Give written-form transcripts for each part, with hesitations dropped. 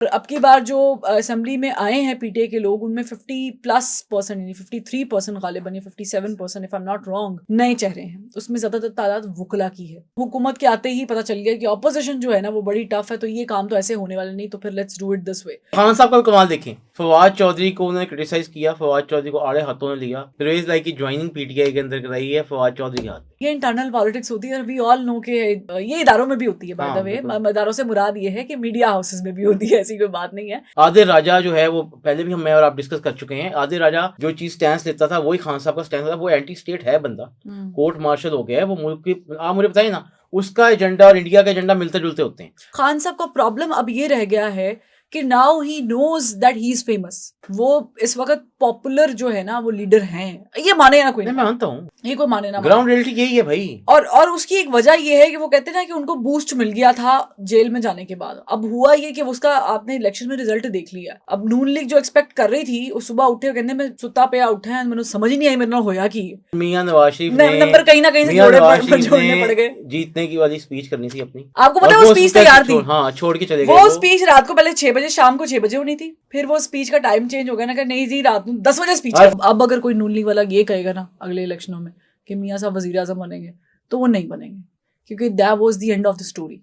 अब की बार जो असेंबली में आए हैं पीटीआई के लोग, उनमें 50+% यानी 53% गालिबन या 57% if I am not wrong नए चेहरे हैं। उसमें ज्यादातर तादाद वुकला की है। हुकूमत के आते ही पता चल गया कि ऑपोजिशन जो है ना वो बड़ी टफ है, तो ये काम तो ऐसे होने वाला नहीं, तो फिर let's do it this way. Khan साहब का कमाल देखें, फवाद चौधरी को उन्होंने क्रिटिसाइज किया, फवाद चौधरी को आड़े हाथों ने लिया, फिर लाइक की ज्वाइनिंग पीटीआई के अंदर कराई है फवाद चौधरी के हाथ। ये इंटरनल पॉलिटिक्स होती है, वी ऑल नो के ये इदारों में भी होती है। बाय द वे, इदारों से मुराद ये है कि मीडिया हाउसेस में भी होती है, ऐसी कोई बात नहीं है। आदिल राजा जो है वो पहले भी मैं और आप डिस्कस कर चुके हैं। आदिल राजा जो चीज स्टैंड लेता था वही खान साहब का स्टैंड था। वो एंटी स्टेट है बंदा, कोर्ट मार्शल हो गया है वो मुल्क की। आप मुझे बताइए ना, उसका एजेंडा और इंडिया का एजेंडा मिलते जुलते होते हैं। खान साहब का प्रॉब्लम अब ये रह गया है कि now he knows that he is famous. वो इस वक्त पॉपुलर जो है ना वो लीडर हैं, ये माने ना कोई, मैं मानता हूँ, ये कोई माने ना, ग्राउंड रियलिटी यही है भाई। और उसकी एक वजह ये है कि वो कहते हैं ना कि उनको बूस्ट मिल गया था जेल में जाने के बाद। अब हुआ ये कि उसका आपने इलेक्शन में रिजल्ट देख लिया। अब नून लीग जो एक्सपेक्ट कर रही थी, वो सुबह उठे कहते मैं सुता पे उठा है, मैंने समझ ही नहीं आई मेरे नाल होया कि मियां नवाज शरीफ ने नंबर कहीं ना कहीं से जोड़ने पड़ गए। जीतने की वाली स्पीच करनी थी अपनी, आपको पता है वो स्पीच तैयार थी, हाँ छोड़ के चले गए। वो स्पीच रात को पहले 6 बजे, शाम को 6 बजे होनी थी। फिर वो स्पीच का टाइम चेंज हो गया ना कि नहीं जी रात 10 बजे स्पीच। अब अगर कोई नून लीग वाला ये कहेगा ना अगले इलेक्शनों में कि मियां साहब वजीर आजम बनेंगे, तो वो नहीं बनेंगे, क्योंकि that was the end of the story.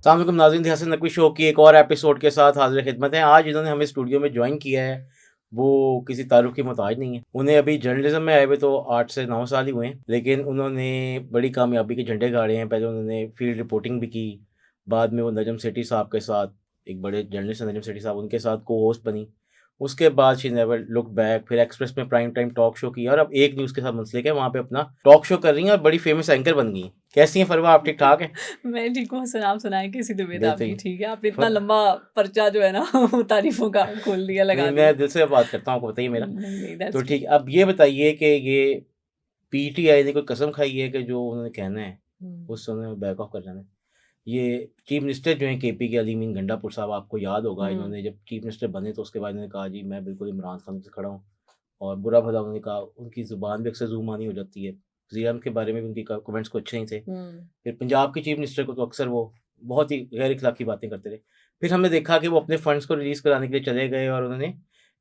अस्सलाम वालेकुम नाज़रीन, हसन नकवी शो की एक और एपिसोड के साथ हाजिर खिदमत है। आज इन्होंने हमें स्टूडियो में ज्वाइन किया है, वो किसी तारुफ की मोहताज नहीं है। उन्हें अभी जर्नलिज्म में आए हुए तो 8 से 9 साल ही हुए हैं, लेकिन उन्होंने बड़ी कामयाबी के झंडे गाड़े हैं। पहले उन्होंने फील्ड रिपोर्टिंग भी की, बाद में वो नजम सेठी साहब के साथ, एक बड़े जर्नलिस्ट नजम सेठी साहब, उनके साथ को होस्ट बनी। उसके बाद शी नेवर लुक बैक। फिर एक्सप्रेस में प्राइम टाइम टॉक शो किया और अब एक न्यूज़ के साथ मुंसलिक है, वहाँ पे अपना टॉक शो कर रही हैं और बड़ी फेमस एंकर बन गई। कैसी हैं फरवा, आप ठीक ठाक हैं? मैं ठीक हूँ हसन, आप सुनाएं कैसी तबीयत आपकी? ठीक है, आपने इतना लंबा पर्चा जो है ना तारीफों का खोल दिया, लगा दिया। मैं दिल से बात करता हूँ, आपको बताइए मेरा। तो ठीक, अब ये बताइए कि ये पीटीआई ने कोई कसम खाई है कि जो उन्होंने कहना है उससे उन्होंने बैक ऑफ कर जाना है? ये चीफ मिनिस्टर जो हैं केपी के अली मीन गंडापुर साहब, आपको याद होगा, इन्होंने जब चीफ मिनिस्टर बने तो उसके बाद इन्होंने कहा जी मैं बिल्कुल इमरान खान से खड़ा हूँ, और बुरा भला उन्होंने कहा। उनकी ज़ुबान भी अक्सर ज़ुबानी हो जाती है। वज़ीर के बारे में भी उनकी कमेंट्स को अच्छे नहीं थे। फिर पंजाब के चीफ मिनिस्टर को तो अक्सर वो बहुत ही गैर इखलाकी बातें करते रहे। फिर हमने देखा कि वो अपने फंड्स को रिलीज़ कराने के लिए चले गए और उन्होंने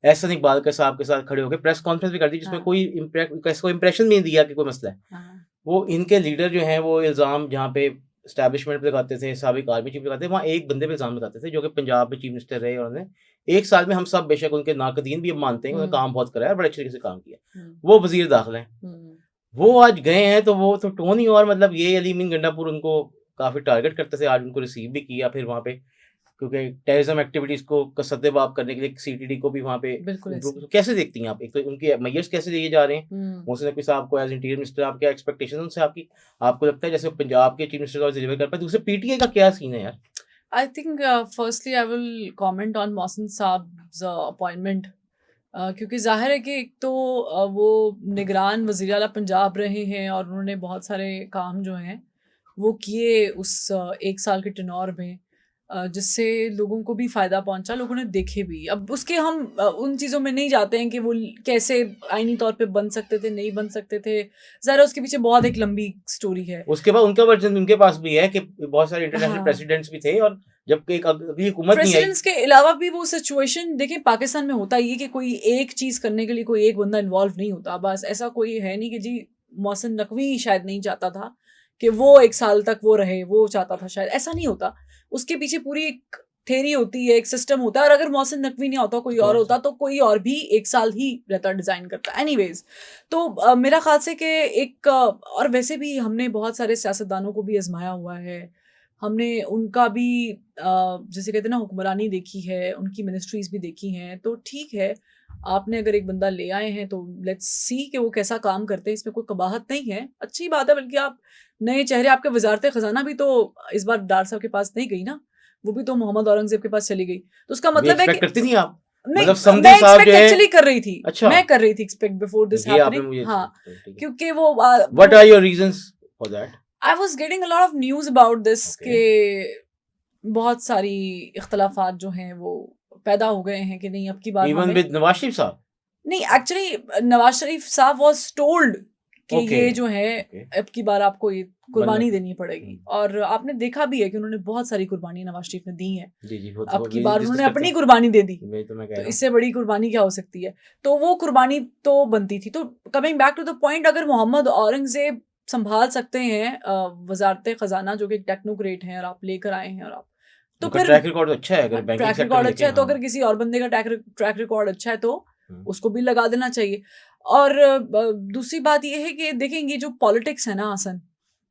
एहसन इकबाल के साहब के साथ खड़े होकर प्रेस कॉन्फ्रेंस भी कर दी, जिसमें कोई इम्प्रेशन भी नहीं दिया कि कोई मसला है। वो इनके लीडर जो हैं वो इल्ज़ाम जहाँ पे एस्टैब्लिशमेंट पे लगाते थे, साबिक आर्मी चीफ लगाते थे, वहाँ एक बंदे पे इल्ज़ाम लगाते थे जो कि पंजाब में चीफ मिनिस्टर रहे, और उन्होंने 1 साल में हम सब बेशक उनके नाकदीन भी मानते हैं, उन्होंने काम बहुत कराया, बड़े अच्छे तरीके से काम किया। वो वज़ीर दाखिला हैं, वो आज गए हैं, तो वो तो टोन ही, और मतलब ये अली मीन गंडापुर उनको काफ़ी टारगेट करते थे। आज उनको रिसीव भी किया फिर वहाँ पे, क्योंकि टेररिज्म एक्टिविटीज़ को सद्देबाब करने के लिए सीटीडी को भी वहाँ पे तो कैसे देखती हैं आप? एक तो उनके मेयर्स कैसे दिए जा रहे हैं, मोहसिन नकवी साहब को एज इंटीरियर मिनिस्टर, आप क्या एक्सपेक्टेशन उनसे आपकी? आपको लगता है जैसे पंजाब के चीफ मिनिस्टर डिलीवर कर पाए? दूसरे पीटीआई का क्या सीन है यार? I think firstly I will comment on Mohsin साहब्स अपॉइंटमेंट, क्योंकि जाहिर है कि एक तो वो निगरान वज़ीर आला पंजाब रहे हैं और उन्होंने बहुत सारे काम जो हैं वो किए उस 1 साल के टेन्योर में, जिससे लोगों को भी फ़ायदा पहुंचा, लोगों ने देखे भी। अब उसके हम उन चीज़ों में नहीं जाते हैं कि वो कैसे आईनी तौर पे बन सकते थे, नहीं बन सकते थे। ज़रा उसके पीछे बहुत एक लंबी स्टोरी है। उसके बाद उनका वर्जन उनके पास भी है कि बहुत सारे इंटरनेशनल प्रेसिडेंट्स भी थे, और जब एक अगली हुकूमत नहीं आई, प्रेसिडेंट्स के अलावा भी वो सिचुएशन देखिए, पाकिस्तान में होता ये कि कोई एक चीज़ करने के लिए कोई एक बंदा इन्वॉल्व नहीं होता। बस ऐसा कोई है नहीं कि जी मोहसिन नकवी शायद नहीं चाहता था कि वो 1 साल तक वो रहे, वो चाहता था, शायद ऐसा नहीं होता। उसके पीछे पूरी एक थेरी होती है, एक सिस्टम होता है, और अगर मोहसिन नकवी नहीं होता, कोई और होता, तो कोई और भी 1 साल ही रहता, डिज़ाइन करता। एनीवेज, तो मेरा ख्याल से कि एक और वैसे भी हमने बहुत सारे सियासतदानों को भी आजमाया हुआ है, हमने उनका भी जैसे कहते हैं ना हुक्मरानी देखी है, उनकी मिनिस्ट्रीज भी देखी हैं। तो ठीक है, आपने अगर एक बंदा ले आए हैं तो लेट्स सी कि वो कैसा काम करते हैं, इसमें कोई कबाहत नहीं है, अच्छी बात है। बल्कि आप नए चेहरे, आपके वजारत खजाना भी तो इस बार डार साहब के पास नहीं गई ना, वो भी तो मोहम्मद औरंगजेब के पास चली गई। तो उसका मतलब है कि करती थी आप, नहीं, मतलब मैं एक्सपेक्ट एक्चुअली कर रही थी। अच्छा, मैं कर रही थी एक्सपेक्ट बिफोर दिस हैपनिंग। हाँ, क्योंकि वो what are your reasons for that? I was getting a lot of news about this के बहुत सारी इख्तलाफात जो हैं वो पैदा हो गए हैं कि नहीं अब की बार इवन विद नवाज शरीफ साहब? नहीं, एक्चुअली नवाज शरीफ साहब वाज टोल्ड कि ये जो है अब की बार आपको ये कुर्बानी देनी पड़ेगी, और आपने देखा भी है कि उन्होंने बहुत सारी कुर्बानी नवाज शरीफ ने दी है। अब की बार उन्होंने अपनी कुर्बानी दे दी, तो इससे बड़ी कुर्बानी क्या हो सकती है? तो वो कुर्बानी तो बनती थी। तो coming back to the point, अगर मोहम्मद औरंगजेब संभाल सकते हैं वजारत खजाना जो कि टेक्नोक्रेट हैं और आप लेकर आए हैं, और आप तो फिर ट्रैक रिकॉर्ड अच्छा है, अगर बैंकिंग ट्रैक रिकॉर्ड अच्छा है तो अगर किसी और बंदे का ट्रैक रिकॉर्ड अच्छा है तो उसको भी लगा देना चाहिए। और दूसरी बात ये है कि देखेंगे जो पॉलिटिक्स है ना हसन,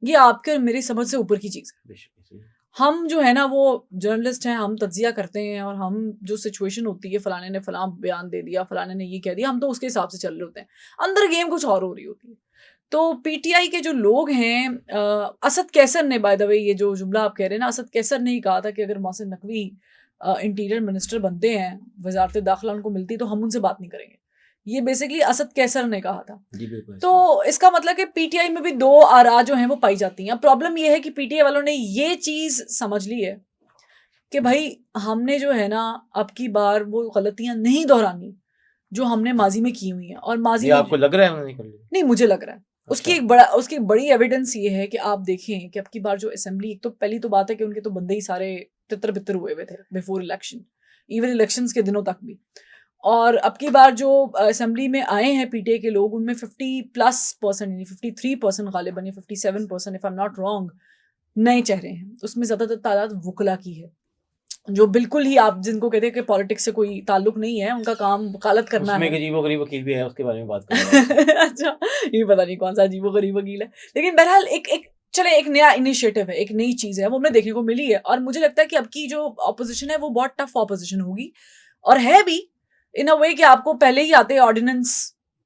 ये आपके और मेरी समझ से ऊपर की चीज़ है। हम जो है ना वो जर्नलिस्ट हैं, हम तज्जिया करते हैं और हम जो सिचुएशन होती है, फलाने ने फलां बयान दे दिया, फलाने ने ये कह दिया, हम तो उसके हिसाब से चल रहे होते हैं, अंदर गेम कुछ और हो रही होती है। तो पीटीआई के जो लोग हैं, असद कैसर ने, बाय द वे ये जो जुमला आप कह रहे हैं ना, असद कैसर ने ही कहा था कि अगर मोहसिन नकवी इंटीरियर मिनिस्टर बनते हैं, वजारत दाखिला उनको मिलती तो हम उनसे बात नहीं करेंगे। ये बेसिकली असद कैसर ने कहा था। तो इसका मतलब कि पीटीआई में भी दो आरा जो हैं वो पाई जाती हैं। प्रॉब्लम ये है कि पीटीआई वालों ने ये चीज़ समझ ली है कि भाई हमने जो है ना अब की बार वो गलतियां नहीं दोहरानी जो हमने माजी में की हुई हैं। और माजी में आपको लग रहा है उन्होंने कर ली? नहीं, मुझे लग रहा है। उसकी एक बड़ी एविडेंस ये है कि आप देखें कि अब की बार जो असेंबली, एक तो पहली तो बात है कि उनके तो बंदे ही सारे तितर बितर हुए हुए थे बिफोर इलेक्शन, इवन इलेक्शंस के दिनों तक भी। और अब की बार जो असेंबली में आए हैं पीटीआई के लोग, उनमें 50+% यानी 53% गालिबन या 57% if I am not wrong नए चेहरे हैं। उसमें ज़्यादातर तादाद वुकला की है, जो बिल्कुल ही आप जिनको कहते हैं कि पॉलिटिक्स से कोई ताल्लुक नहीं है, उनका काम वकालत करना है। अजीबोगरीब वकील भी है, उसके बारे में बात करेंगे। अच्छा, ये पता नहीं कौन सा अजीबोगरीब वकील है, लेकिन बहरहाल एक नया इनिशिएटिव है, एक नई चीज़ है, वो हमें देखने को मिली है। और मुझे लगता है कि अब की जो ऑपोजिशन है वो बहुत टफ ऑपोजिशन होगी, और है भी इन अ वे कि आपको पहले ही आते ऑर्डिनेंस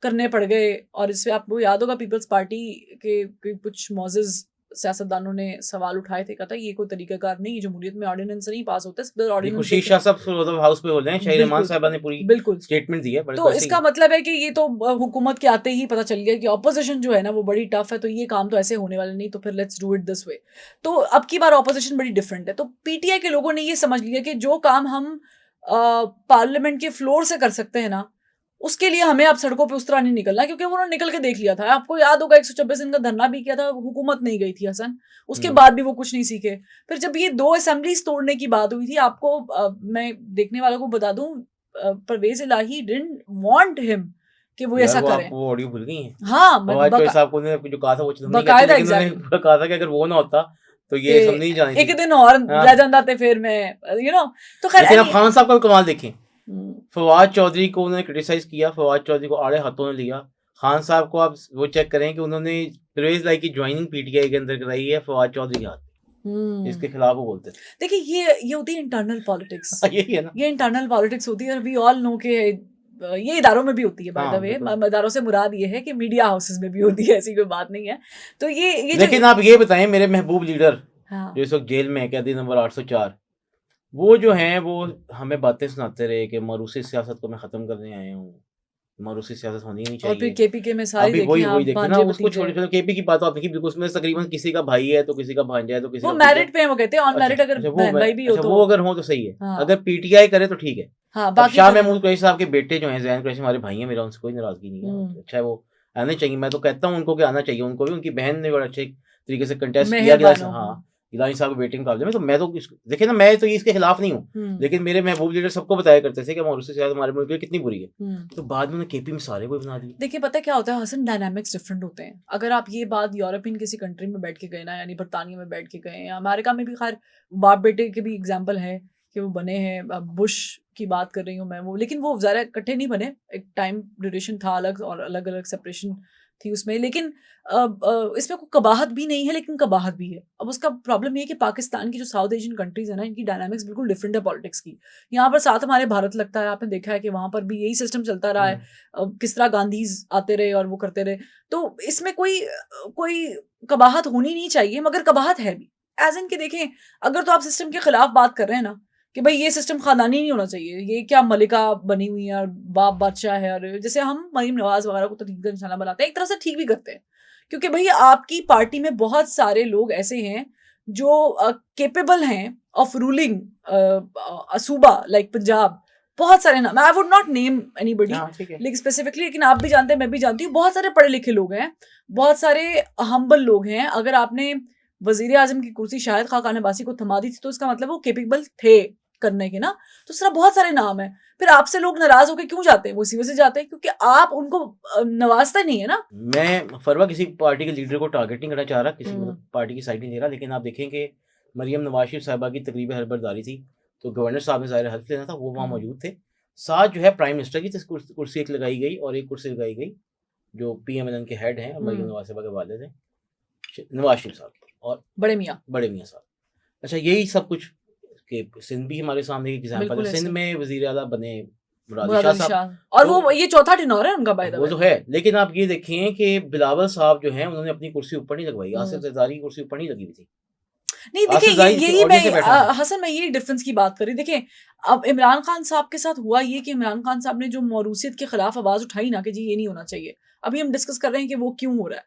करने पड़ गए। और इससे आपको याद होगा पीपल्स पार्टी के कुछ मौजूद सियासतदानों ने सवाल उठाए थे, कहता ये कोई तरीकाकार नहीं, जमहूरियत में ऑर्डिनेंस नहीं पास होते, ऑर्डिनेंस शीशा सब हाउस पे बोल रहे हैं, शाहिद रहमान साहब ने पूरी बिल्कुल स्टेटमेंट दी है। तो इसका मतलब है कि ये तो हुकूमत के आते ही पता चल गया कि ऑपोजिशन जो है ना वो बड़ी टफ है, तो ये काम तो ऐसे होने वाला नहीं, तो फिर let's do it this way. तो अब की बार ऑपोजिशन बड़ी डिफरेंट है। तो पीटीआई के लोगों ने ये समझ लिया कि जो काम हम पार्लियामेंट के फ्लोर से कर सकते हैं ना, उसके लिए हमें अब सड़कों पे उस तरह नहीं निकलना, क्योंकि उन्होंने निकल के देख लिया था। आपको याद होगा 126 दिन का धरना भी किया था, हुकूमत नहीं गई थी हसन, उसके बाद भी वो कुछ नहीं सीखे। फिर जब ये 2 असेंबलीज तोड़ने की बात हुई थी, आपको मैं देखने वालों को बता दूं, परवेज इलाही डिडंट वांट हिम कि वो ऐसा करें। वो ऑडियो भूल गई हैं। हाँ, साहब ने जो कहा था वो बकायदा कहा था कि अगर वो ना होता तो ये सब नहीं जानी, एक दिन और रह जाता थे फिर मैं तो खैर। लेकिन आप खान साहब का कमाल देखें, फवाद चौधरी को उन्होंने क्रिटिसाइज किया, फवाद चौधरी को आड़े हाथों ने लिया। खान साहब को आप वो चेक करें कि उन्होंने परवेज इलाही की ज्वाइनिंग पीटीआई के अंदर कराई है फवाद चौधरी के हाथ, इसके खिलाफ वो बोलते हैं। देखिए ये होती है इंटरनल पॉलिटिक्स, यही है ना, ये इंटरनल पॉलिटिक्स होती है। वी ऑल नो के ये इदारों में भी होती है, बाय द वे। इदारों से मुराद ये है कि मीडिया हाउसेस में भी होती है, ऐसी कोई बात नहीं है। तो ये लेकिन आप ये बताएं, मेरे महबूब लीडर जो इस वक्त जेल में है, कैदी नंबर 804, वो जो हैं वो हमें बातें सुनाते रहे कि मरूसी सियासत को मैं खत्म करने आया हूँ, मरूसी सियासत होनी नहीं चाहिए। और फिर केपीके में सारी वही देखिए ना, उसको छोड़ के केपी की बात आप देखिए, बिल्कुल उसमें तकरीबन किसी का भाई है तो किसी का भांजा है तो किसी वो मैरिड पे है, वो कहते हैं ऑन मैरिड अगर बहन भाई भी हो तो वो अगर हो तो सही है। अगर पीटीआई करे तो ठीक है। बाकी शाह महमूद कुरैशी साहब के बेटे जो हैं, ज़ैन कुरैशी हमारे भाई हैं, मेरा उनसे कोई नाराजगी नहीं है, अच्छा है, वो आने चाहिए। मैं तो कहता हूँ उनको कि आना चाहिए, उनको भी। उनकी बहन ने बड़ा अच्छे तरीके से कंटेस्ट किया गया। हाँ, इलाही साहब के बेटे के मुकाबले में। तो मैं तो देखिए ना, मैं तो इसके खिलाफ नहीं हूँ, लेकिन मेरे महबूब लीडर सबको बताया करते थे कि मरूसी सियासत हमारे मुल्क में कितनी बुरी है। तो बाद में केपी में सारे को बना दिया। देखिए पता क्या होता है हसन, डायनामिक्स डिफरेंट होते हैं। अगर आप ये बात यूरोपियन किसी कंट्री में बैठ के गए ना, यानी बरतानिया में बैठ के गए, या अमेरिका में भी खैर बाप बेटे के भी एग्जाम्पल है कि वो बने हैं। बुश की बात कर रही हूँ मैं, वो लेकिन वो ज़्यादा इकट्ठे नहीं बने, एक टाइम ड्यूरेशन था अलग और अलग अलग सेपरेशन थी उसमें। लेकिन इसमें कोई कबाहत भी नहीं है, लेकिन कबाहत भी है। अब उसका प्रॉब्लम ये है कि पाकिस्तान की जो साउथ एशियन कंट्रीज है ना, इनकी डायनामिक्स बिल्कुल डिफरेंट है पॉलिटिक्स की। यहाँ पर साथ हमारे भारत लगता है, आपने देखा है कि वहाँ पर भी यही सिस्टम चलता रहा है, किस तरह गांधीज आते रहे और वो करते रहे। तो इसमें कोई कबाहत होनी नहीं चाहिए, मगर कबाहत है भी। एज इन के देखें, अगर तो आप सिस्टम के खिलाफ बात कर रहे हैं ना कि भाई ये सिस्टम खानदानी नहीं होना चाहिए, ये क्या मलिका बनी हुई है और बाप बादशाह है, और जैसे हम मरीम नवाज वगैरह को तो ठीक निशाना बनाते हैं, एक तरह से ठीक भी करते हैं, क्योंकि भाई आपकी पार्टी में बहुत सारे लोग ऐसे हैं जो केपेबल हैं ऑफ रूलिंग सूबा लाइक पंजाब, बहुत सारे नाम, I would not name anybody ठीक है। लेकिन स्पेसिफिकली, लेकिन आप भी जानते हैं, मैं भी जानती हूँ, बहुत सारे पढ़े लिखे लोग हैं, बहुत सारे हम्बल लोग हैं। अगर आपने वजीर आजम की कुर्सी शाहिद खान अब्बासी को थमा दी थी तो इसका मतलब वो कैपेबल थे करने के ना। तो इस तरह बहुत सारे नाम है। फिर आपसे लोग नाराज होकर क्यों जाते हैं? वो इसी वजह से जाते हैं क्योंकि आप उनको नवाजते नहीं है ना। मैं फरवा किसी पार्टी के लीडर को टारगेट नहीं करना चाह रहा, किसी मतलब पार्टी की साइड नहीं ले रहा, लेकिन आप देखें कि मरियम नवाज शरीफ साहिबा की तकरीब हरबरदारी थी, तो गवर्नर साहब ने ज़ाहिर हल्फ लेना था, वो वहाँ मौजूद थे। साथ जो है प्राइम मिनिस्टर की कुर्सी एक लगाई गई और एक कुर्सी लगाई गई जो PMLN के हेड हैं, मरियम नवाज साहिबा के वालिद हैं, नवाज शरीफ साहब और बड़े मियाँ साहब। अच्छा, यही सब कुछ कि सिंध भी हमारे सामने एक एग्जाम्पल है। सिंध में वजीर आला बने मुराद अली शाह, और वो ये चौथा टेन्योर है उनका, बाय द वे। वो तो है, लेकिन आप ये देखें कि बिलावल साहब जो हैं उन्होंने अपनी कुर्सी ऊपर नहीं लगवाई, आसिफ जरदारी की कुर्सी ऊपर नहीं लगी हुई थी। नहीं देखिए, यही मैं हसन मैं यही डिफरेंस की बात कर रही। देखिए अब इमरान खान साहब के साथ हुआ ये कि इमरान खान साहब ने जो मौरूसियत के खिलाफ आवाज उठाई ना कि जी ये नहीं होना चाहिए, अभी हम डिस्कस कर रहे हैं कि वो क्यों हो रहा है।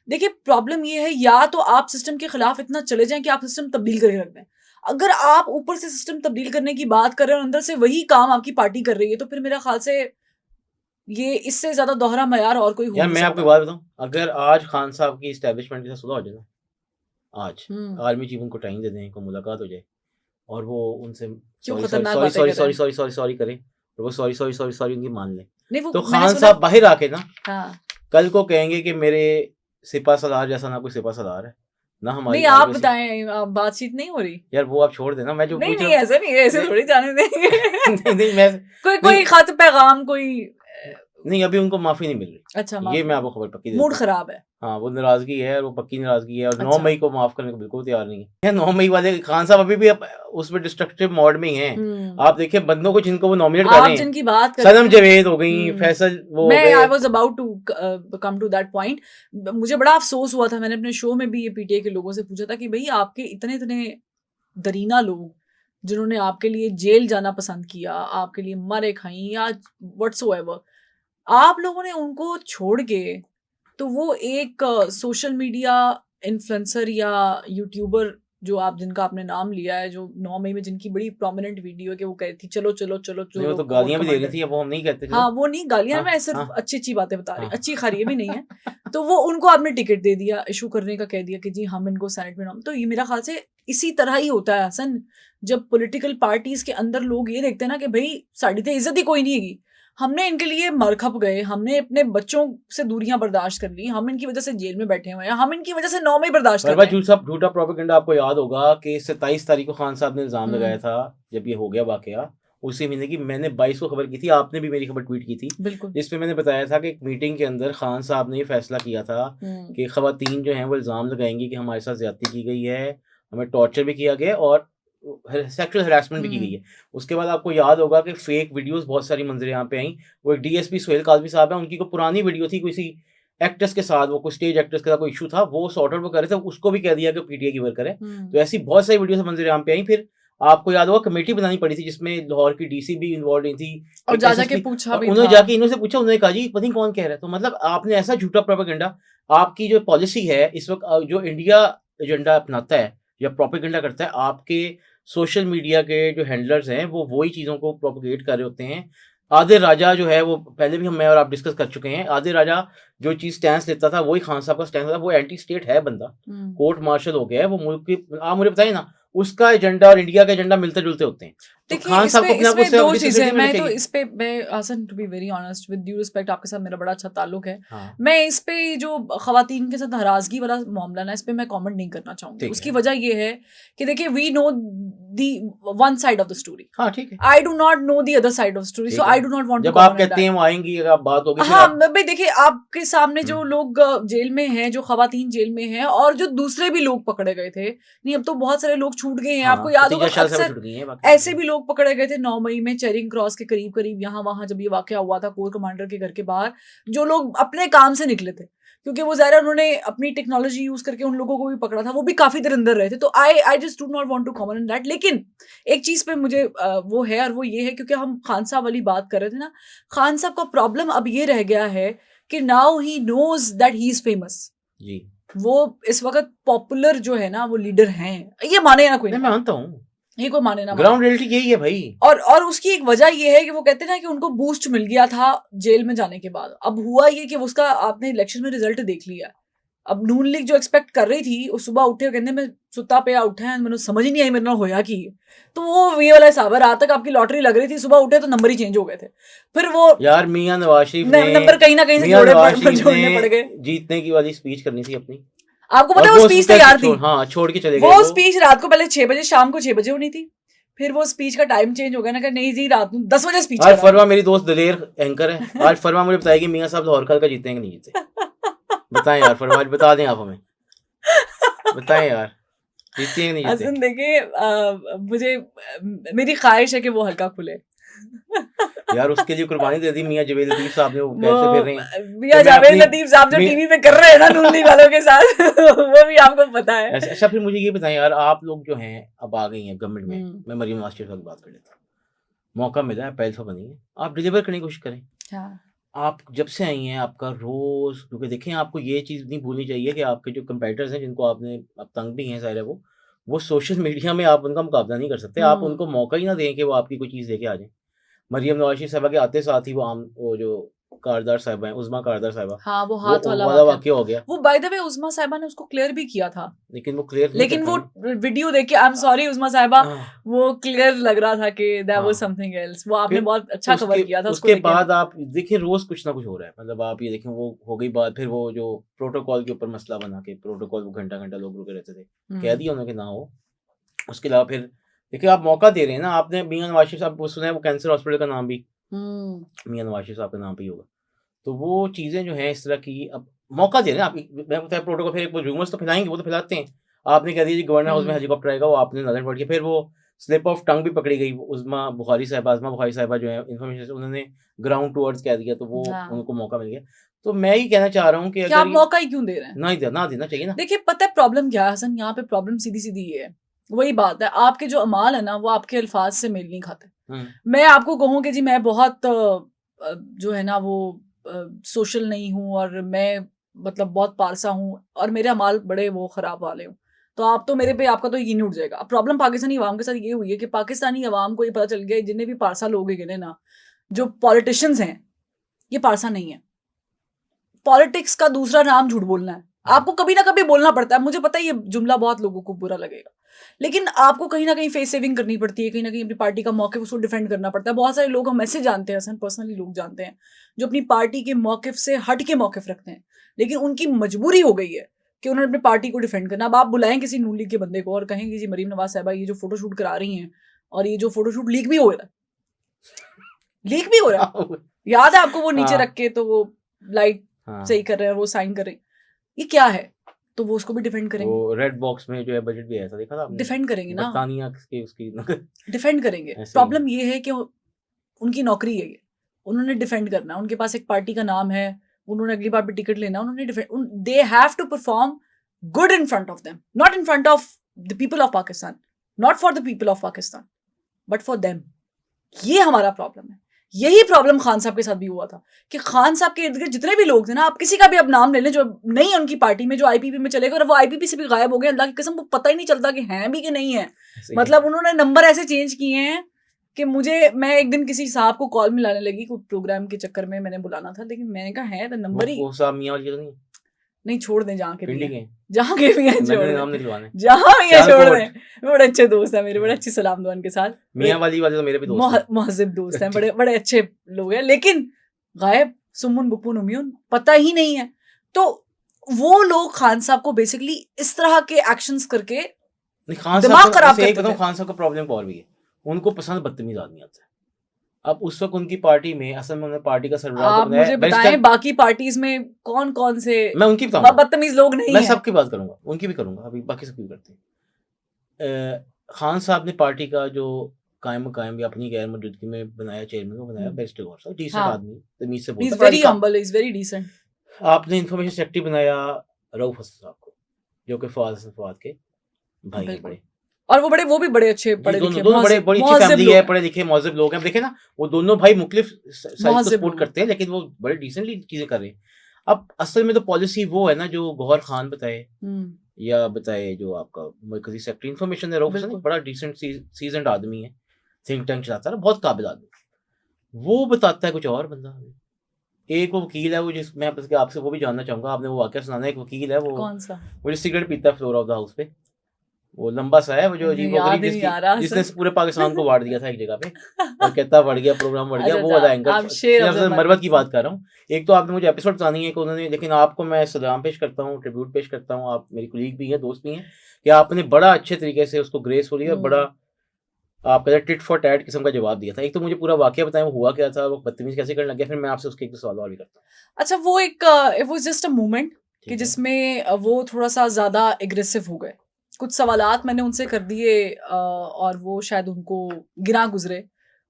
देखिए प्रॉब्लम ये है, या तो आप सिस्टम के खिलाफ इतना चले जाएं कि आप सिस्टम तब्दील करके रख दें। अगर आप ऊपर से सिस्टम तब्दील करने की बात कर रहे हैं और अंदर से वही काम आपकी पार्टी कर रही है, तो फिर मेरा ख्याल से ये इससे ज्यादा दोहरा मयार और कोई हो नहीं मैं आपको बात बताऊं, अगर आज खान साहब की एस्टेब्लिशमेंट के साथ सुलह हो जाए ना, आज आर्मी चीफ उनको टाइम दे दें, को मुलाकात हो जाए और वो उनसे सॉरी करें और वो सॉरी उनकी मान ले, तो खान साहब बाहर आके ना कल को कहेंगे कि मेरे सिपा सलार जैसा ना कोई सिपा सलार है ना हमारी। नहीं आप बताएं, बातचीत नहीं हो रही यार, वो आप छोड़ देना, मैं जो नहीं ऐसा नहीं है, ऐसे थोड़ी जाने देंगे। नहीं मैं कोई खत पैगाम कोई नहीं, अभी उनको माफी नहीं मिल रही। अच्छा, ये मैं आपको खबर पक्की, मूड खराब है। हाँ, वो नाराजगी है और वो पक्की नाराजगी है और 9 मई को माफ करने को बिल्कुल तैयार नहीं है। 9 मई वाले खान साहब अभी भी उसमें डिस्ट्रक्टिव मोड में ही हैं। आप देखिए बंदों को जिनको वो नॉमिनेट कर रहे हैं, जिनकी बात सनम जावेद हो गई, फैसल वो, मैं I was about to come to that point. मुझे बड़ा अफसोस हुआ था, मैंने अपने शो में भी ये PTA के लोगों से पूछा था कि भाई आपके इतने दरीना लोग जिन्होंने आपके लिए जेल जाना पसंद किया, आपके लिए मारे खाई या व्हाट्सोएवर, आप लोगों ने उनको छोड़ के तो वो एक सोशल मीडिया इन्फ्लुएंसर या यूट्यूबर जो आप जिनका आपने नाम लिया है, जो 9 मई में जिनकी बड़ी प्रोमिनेंट वीडियो है कि वो कह रही थी चलो चलो चलो चलो, तो गालियां भी दे रही थी, वो हम नहीं कहते। हाँ, वो नहीं गालियां, मैं सिर्फ अच्छी बातें बता रही, अच्छी खरी भी नहीं है। तो वो उनको आपने टिकट दे दिया, इशू करने का कह दिया कि जी हम इनको सेनेट में नाम। तो ये मेरा ख्याल से इसी तरह ही होता है हसन, जब पॉलिटिकल पार्टीज के अंदर लोग ये देखते हैं ना कि भाई साड़ी तो इज्जत ही कोई नहीं है, हमने इनके लिए मर खप गए, हमने अपने बच्चों से दूरियां बर्दाश्त कर ली, हम इनकी वजह से जेल में बैठे हुए हैं, हम इनकी वजह से 9 मई बर्दाश्त कर रहे हैं। झूठा प्रोपेगेंडा। आपको याद होगा कि 27 तारीख को खान साहब ने इल्जाम लगाया था, जब ये हो गया वाकया, उसी महीने की मैंने 22 को खबर की थी, आपने भी मेरी खबर ट्वीट की थी, जिसमें मैंने बताया था कि एक मीटिंग के अंदर खान साहब ने ये फैसला किया था कि खवातीन जो हैं वो इल्जाम लगाएंगी कि हमारे साथ ज्यादती की गई है, हमें टॉर्चर भी किया गया और सेक्सुअल हरासमेंट भी की गई है। उसके बाद आपको याद होगा कि फेक वीडियोस बहुत सारी मंजरें यहाँ पे आई। वो एक DSP सोहेल काजमी साहब है, उनकी कोई पुरानी वीडियो थी किसी एक्ट्रेस के साथ, वो कोई स्टेज एक्ट्रेस के साथ कोई इशू था, वो सॉर्ट आउट वो कर रहे थे, उसको भी कह दिया कि PTA की वर्कर है। तो ऐसी बहुत सारी वीडियो मंजरें यहाँ पे आई। फिर आपको याद होगा कमेटी बनानी पड़ी थी जिसमें लाहौर की DC भी इन्वॉल्व नहीं थी, और जाके पूछा भी, उन्होंने जाके इन्होंने पूछा, उन्होंने कहा जी पता नहीं कौन कह रहा है। तो मतलब आपने ऐसा झूठा प्रोपेगेंडा, आपकी जो पॉलिसी है इस वक्त, जो इंडिया एजेंडा अपनाता है या प्रोपेगेंडा करता है, आपके सोशल मीडिया के जो हैंडलर्स हैं वो वही चीज़ों को प्रोपोगेट कर रहे होते हैं। आदिल राजा जो है, वो पहले भी मैं और आप डिस्कस कर चुके हैं, आदिल राजा जो चीज़ स्टैंस लेता था वही खान साहब का स्टैंस था। वो एंटी स्टेट है बंदा, कोर्ट मार्शल हो गया है वो मुल्क की। आप मुझे बताइए ना, उसका एजेंडा और इंडिया का एजेंडा मिलते जुलते होते हैं। देखिए इसमें दो चीजें, मैं तो इस पे, मैं Hasan to be very honest with due respect, आपके साथ मेरा बड़ा अच्छा ताल्लुक है। मैं इस पे जो खवातीन के साथ नाराजगी वाला मामला ना, इस पे मैं कमेंट नहीं करना चाहूंगी। उसकी वजह ये है कि देखिए we know the one side of the story, हाँ ठीक है, I do not know the other side of story, so I do not want to. जब आप कहते हैं वो आएंगी, अगर आप बात होगी, हाँ भाई देखिए आपके सामने जो लोग जेल में हैं, जो खवातीन जेल में हैं, और जो दूसरे भी लोग पकड़े गए थे, नहीं अब तो बहुत सारे लोग छूट गए हैं। आपको याद होगा अक्सर ऐसे भी लोग पकड़े गए थे 9 मई में चेरिंग क्रॉस के करीब यहाँ वहां, जब ये वाकया हुआ था कोर कमांडर के घर के बाहर, जो लोग अपने काम से निकले थे, क्योंकि वो ज़ाहिर उन्होंने अपनी टेक्नोलॉजी यूज करके उन लोगों को भी पकड़ा था, वो भी काफी देर अंदर रहे थे। तो I just do not want to comment on that. लेकिन एक चीज पे मुझे वो है, और वो ये है, क्योंकि हम खान साहब वाली बात कर रहे थे ना, खान साहब का प्रॉब्लम अब ये रह गया है कि now he knows that he is famous. वो इस वक्त पॉपुलर जो है ना वो लीडर हैं, ये माने ना कोई, मैं मानता हूँ, ये कोई माने ना माने। ग्राउंड रियलिटी यही है भाई। और उसकी एक वजह ये है कि वो कहते हैं ना कि उनको बूस्ट मिल गया था जेल में जाने के बाद। अब हुआ ये कि उसका आपने इलेक्शन में रिजल्ट देख लिया। अब नून लीग जो एक्सपेक्ट कर रही थी, वो सुबह उठे कहते मैं सुता पे उठे हैं, मैंने समझ ही नहीं आई मेरे ना होया कि तो वो ये वाला हिसाब है। रात तक आपकी लॉटरी लग रही थी, सुबह उठे तो नंबर ही चेंज हो गए थे। फिर वो यार मियां नवाज शरीफ ने नंबर कहीं ना कहीं से जोड़ने पड़ गए। जीतने की वाली स्पीच करनी थी अपनी, आपको पता है वो स्पीच तैयार थी, हाँ छोड़ के चले गए। वो स्पीच रात को पहले 6 बजे, शाम को 6 बजे होनी थी। फिर वो स्पीच का टाइम चेंज हो गया ना, नहीं जी रात 10 बजे स्पीच। आज फरमा मेरी दोस्त दलेर एंकर है, आज फरमा मुझे बताएगी मियां साहब लाहौर कल का जीतेंगे नहीं जीते। बताएं यार फरमा, बता दें आप हमें, बताएं यार जीतेंगे नहीं जीते। हसन देखिए, मुझे मेरी ख्वाहिश है कि वो हल्का खुले। यार उसके लिए कुर्बानी दे दी मियां जावेद लतीफ साहब ने, वो कैसे फिर रहे हैं मियां जावेद लतीफ साहब जो टीवी पे कर रहे हैं ना नून लीग वालों के साथ वो भी आपको पता है। अच्छा फिर मुझे ये बताएं यार, आप लोग जो हैं अब आ गई हैं गवर्नमेंट में, मैं मरीम नवाज शरीफ की बात कर लेता हूँ, मौका मिला है, पहल बनी है, आप डिलीवर करने की कोशिश करें। आप जब से आई हैं आपका रोज, क्योंकि देखें आपको ये चीज़ नहीं भूलनी चाहिए कि आपके जो कंपेटिटर्स हैं जिनको आपने अब तंग भी हैं सारे, वो सोशल मीडिया में आप उनका मुकाबला नहीं कर सकते। आप उनको मौका ही ना दें कि वो आपकी कोई चीज़ लेके आ जाए। मरियम नवाज शरीफ साहबा के आते साथ ही वो जो कारदार साहिबा हैं, उज़मा कारदार साहिबा, हाँ वो हाथ वाला वाकया हो गया। वो बाय द वे उज़मा साहिबा ने उसको क्लियर भी किया था, लेकिन वो क्लियर, लेकिन वो वीडियो देख के आई एम सॉरी उज़मा साहिबा, वो क्लियर लग रहा था कि दैट वाज समथिंग एल्स। वो आपने बहुत अच्छा कवर किया था उसके बाद आप देखिए रोज कुछ ना कुछ हो रहा है। मतलब आप ये देखें, वो हो गई बात, फिर वो जो प्रोटोकॉल के ऊपर मसला बना के, प्रोटोकॉल वो घंटा घंटा लोग रुके रहते थे, कह दिया उन्होंने ना हो। उसके अलावा फिर देखिए आप मौका दे रहे हैं ना, आपने मियां नवाज शरीफ साहब को सुना है, वो कैंसर हॉस्पिटल का नाम भी मियां नवाज शरीफ साहब का नाम पे ही होगा। तो वो चीज़ें जो हैं इस तरह की, अब मौका दे रहे हैं आप, मैं बताया प्रोटोकॉल, फिर एक रूमर्स तो फैलाएंगे, वो तो फैलाते हैं। आपने कह दिया जी गवर्नर हाउस में हेलीकॉप्टर आएगा, वो आपने नजर पड़ गया, फिर वो स्लिप ऑफ टंग भी पकड़ी गई। उज़मा बुखारी साहिबा जो है इन्फॉर्मेशन उन्होंने ग्राउंड टू अर्थ कह दिया, तो वो उनको मौका मिल गया। तो मैं ही कहना चाह रहा हूँ कि आप मौका ही क्यों दे रहे हैं, ना देना चाहिए ना। देखिए पता है प्रॉब्लम क्या है हसन, यहाँ पे प्रॉब्लम सीधी सीधी ये है, वही बात है, आपके जो अमाल है ना वो आपके अल्फाज से मेल नहीं खाते। मैं आपको कहूँ कि जी मैं बहुत जो है ना वो सोशल नहीं हूँ, और मैं मतलब बहुत पारसा हूँ, और मेरे अमाल बड़े वो खराब वाले हूँ, तो आप तो मेरे पे आपका तो यकीन उठ जाएगा। अब प्रॉब्लम पाकिस्तानी अवाम के साथ ये हुई है कि पाकिस्तानी अवाम को ये पता चल गया, जितने भी पारसा लोग हैं ना, जो पॉलिटिशियंस हैं, ये पारसा नहीं है। पॉलिटिक्स का दूसरा नाम झूठ बोलना है। आपको कभी ना कभी बोलना पड़ता है, मुझे पता है ये जुमला बहुत लोगों को बुरा लगेगा, लेकिन आपको कहीं ना कहीं फेस सेविंग करनी पड़ती है, कहीं ना कहीं अपनी पार्टी का मौक़िफ़ उसको डिफेंड करना पड़ता है। बहुत सारे लोग हम ऐसे जानते हैं, असन पर्सनली लोग जानते हैं जो अपनी पार्टी के मौक़िफ़ से हट के मौक़िफ़ रखते हैं, लेकिन उनकी मजबूरी हो गई है कि उन्होंने अपनी पार्टी को डिफेंड करना। अब आप बुलाएं किसी नून लीग के बंदे को और कहेंगे जी मरीम नवाज साहिबा ये जो फोटोशूट करा रही हैं, और ये जो फोटोशूट लीक भी हो रहा है, याद है आपको, वो नीचे रख के तो वो लाइट सही कर रहे हैं, वो साइन कर रहे हैं, ये क्या है? तो वो उसको भी डिफेंड करेंगे। वो रेड बॉक्स में जो है बजट भी ऐसा देखा था आपने, डिफेंड करेंगे ना, बरतानिया की उसकी डिफेंड करेंगे। प्रॉब्लम ये है कि उनकी नौकरी है ये, उन्होंने डिफेंड करना, उनके पास एक पार्टी का नाम है, उन्होंने अगली बार भी टिकट लेना, उन्होंने defend, they have to perform good in front of them, not in front of the people of Pakistan, not for the people of Pakistan but for them. ये हमारा प्रॉब्लम है। यही प्रॉब्लम खान साहब के साथ भी हुआ था कि खान साहब के इर्द गिर्द जितने भी लोग थे ना, आप किसी का भी अब नाम ले लें जो नहीं है उनकी पार्टी में, जो आईपीपी में चले गए, और वो आईपीपी से भी गायब हो गए, अल्लाह की कसम वो पता ही नहीं चलता कि हैं भी कि नहीं है। मतलब उन्होंने नंबर ऐसे चेंज किए हैं कि मैं एक दिन किसी साहब को कॉल मिलाने लगी, कोई प्रोग्राम के चक्कर में मैंने बुलाना था, लेकिन मैंने कहा है तो नंबर ही नहीं, छोड़ दें जहाँ के भी हैं, जहाँ के भी हैं छोड़ दें, जहाँ भी हैं छोड़ दें। बड़े अच्छे दोस्त हैं मेरे, बड़े अच्छी सलाम दुआन के साथ, मियां वाली तो मेरे भी दोस्त हैं, महजिब दोस्त हैं, बड़े बड़े अच्छे लोग हैं, लेकिन गायब, सुमुन बुकुन उम्यून, पता ही नहीं है। तो वो लोग खान साहब को बेसिकली इस तरह के एक्शंस करके दिमाग खराब करते थे। खान साहब का प्रॉब्लम और भी है, उनको पसंद बदतमीज आदमी आता है। अब उस वक्त उनकी पार्टी में असल में उन्होंने पार्टी का सरबराह आप मुझे बताएं बाकी पार्टीज में कौन कौन से, मैं उनकी बताऊंगा, बदतमीज लोग नहीं मैं सबकी बात करूंगा, उनकी भी करूंगा, अभी बाकी सबकी करते हैं। खान साहब ने पार्टी का जो कायम या अपनी गैर मौजूदगी में बनाया, चेयरमैन को बनाया बैरिस्टर गौहर साहब, डिसेंट आदमी, तमीज से बोलता है, very humble, is very decent. आपने इंफॉर्मेशन सेक्रेटरी बनाया रऊफ हसन साहब को, जो कि फवाद के भाई हैं बड़े, और वो भी बड़े अच्छे पढ़े लिखे, दोनों बड़ी अच्छी फैमिली है, पढ़े लिखे मौजूद लोग हैं। देखे ना, वो दोनों भाई मुख्तलिफ साइड को सपोर्ट करते हैं, लेकिन वो बड़े डिसेंटली चीजें कर रहे हैं। अब असल में तो पॉलिसी वो है ना जो गौहर खान बताए, या बताए जो आपका मरकजी सेक्रेटरी इंफॉर्मेशन है रऊफ हसन, बिल्कुल बड़ा डिसेंट सीजन्ड आदमी है, थिंक टैंक चलाता है, बहुत काबिल आदमी, वो बताता है कुछ और बंदा। एक वो वकील है, वो जिस मैं आपसे वो भी जानना चाहूंगा, आपने वो वाकया सुनाना है। एक वकील है, वो कौन सा वो जो सिगरेट पीता है फ्लोर ऑफ द हाउस पे, वो लंबा सा है, वो जो मुझे अजीब याद गरीब ही नहीं आ रहा जिसने सर। पूरे पाकिस्तान को बांट दिया था एक जगह पे और कहता बढ़ गया, प्रोग्राम बढ़ गया, अच्छा वो अच्छा, वाला एंकर। आप शेर शेर अफजल अफजल मरवत मरवत की से। बात कर रहा हूँ। एक तो आपने मुझे एपिसोड बतानी है कि उन्होंने, लेकिन आपको मैं सलाम पेश करता हूँ, ट्रिब्यूट पेश करता हूँ, आप मेरी कुलीग भी हैं, दोस्त भी हैं, कि आपने बड़ा अच्छे तरीके से उसको ग्रेसफुली और बड़ा आप कहते टिट फॉर टैट किस्म का जवाब दिया था। एक तो मुझे पूरा वाकया बताएं, वो हुआ क्या था, वो बदतमीज कैसे करने लग गया, फिर मैं आपसे उसके एक दो सवाल और भी करता हूँ। अच्छा, वो एक it was just a moment कि ठीक है। जिसमें वो थोड़ा सा ज़्यादा एग्रेसिव हो गए। कुछ सवालात मैंने उनसे कर दिए और वो शायद उनको गिरा गुजरे।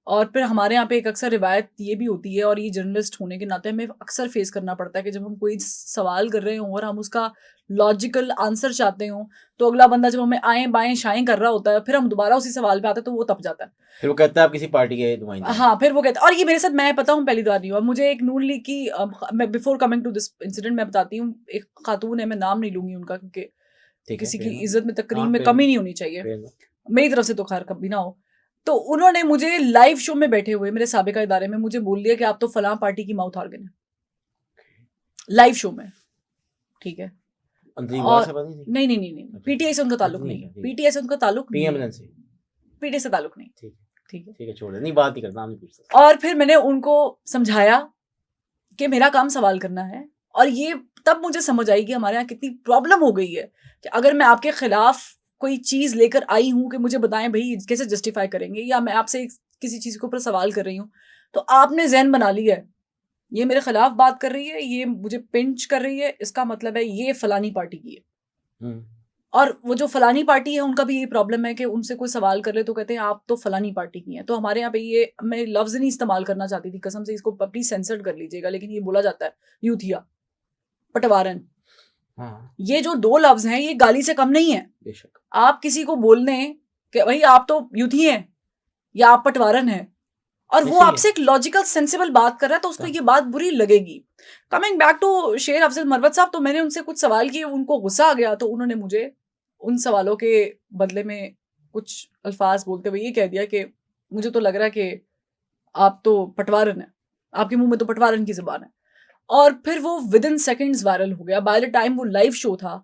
और फिर हमारे यहाँ पे एक अक्सर रिवायत ये भी होती है, और ये जर्नलिस्ट होने के नाते हमें अक्सर फेस करना पड़ता है कि जब हम कोई सवाल कर रहे हों और हम उसका लॉजिकल आंसर चाहते हों, तो अगला बंदा जब हमें आएँ बाएँ शाएँ कर रहा होता है, फिर हम दोबारा उसी सवाल पे आते हैं तो वो तप जाता है। फिर वो कहता है आप किसी पार्टी के नुमाइंदे हैं। हाँ, फिर वो कहते हैं, और ये मेरे साथ, मैं पता हूँ पहली बार नहीं हुआ मुझे। एक नून लीग की मैं before coming to this incident मैं बताती हूँ। एक खातून है, मैं नाम नहीं लूंगी उनका, क्योंकि ठीक है, किसी की fair enough। इज्जत में तकरीम हाँ, में fair कमी enough, नहीं होनी चाहिए, fair enough। मेरी तरफ से तो खैर कभी ना हो। तो उन्होंने मुझे लाइव शो में बैठे हुए मेरे साबिका इदारे में मुझे बोल दिया कि आप तो फलां पार्टी की माउथ ऑर्गन है, लाइव शो में। ठीक है। अंदर बात से और बात नहीं थी। नहीं नहीं नहीं नहीं, अच्छा, पीटीआई से उनका ताल्लुक नहीं नहीं है, है, ठीक है। पीटीआई से उनका ताल्लुक नहीं है, पीएमएल से। पीटीआई से ताल्लुक नहीं। ठीक है, ठीक है। ठीक है, छोड़ दे, नहीं बात नहीं करना, हम नहीं पूछते। और फिर मैंने उनको समझाया कि मेरा काम सवाल करना है, और ये तब मुझे समझ आई कि हमारे यहाँ कितनी प्रॉब्लम हो गई है कि अगर मैं आपके खिलाफ कोई चीज लेकर आई हूं कि मुझे बताएं भाई कैसे जस्टिफाई करेंगे, या मैं आपसे किसी चीज के ऊपर सवाल कर रही हूँ, तो आपने जहन बना लिया है ये मेरे खिलाफ बात कर रही है, ये मुझे पिंच कर रही है, इसका मतलब है ये फलानी पार्टी की है। और वो जो फलानी पार्टी है उनका भी ये प्रॉब्लम है कि उनसे कोई सवाल कर ले तो कहते हैं आप तो फलानी पार्टी की हैं। तो हमारे यहाँ पे ये, मैं लफ्ज नहीं इस्तेमाल करना चाहती थी कसम से, इसको प्लीज सेंसर्ड कर लीजिएगा, लेकिन ये बोला जाता है यूथिया, पटवारन। हाँ, ये जो दो लफ्ज हैं ये गाली से कम नहीं है। बेशक। आप किसी को बोलने कि भाई आप तो यूथी हैं या आप पटवारन हैं, और वो सही है। आपसे एक लॉजिकल सेंसिबल बात कर रहा है, तो उसको ये बात बुरी लगेगी। कमिंग बैक टू शेर अफजल मरवत साहब, तो मैंने उनसे कुछ सवाल किए, उनको गुस्सा आ गया, तो उन्होंने मुझे उन सवालों के बदले में कुछ अल्फाज बोलते हुए ये कह दिया कि मुझे तो लग रहा है कि आप तो पटवारन है, आपके मुंह में तो पटवारन की जुबान है। और फिर वो विद इन सेकेंड्स वायरल हो गया। बाय द टाइम वो लाइव शो था,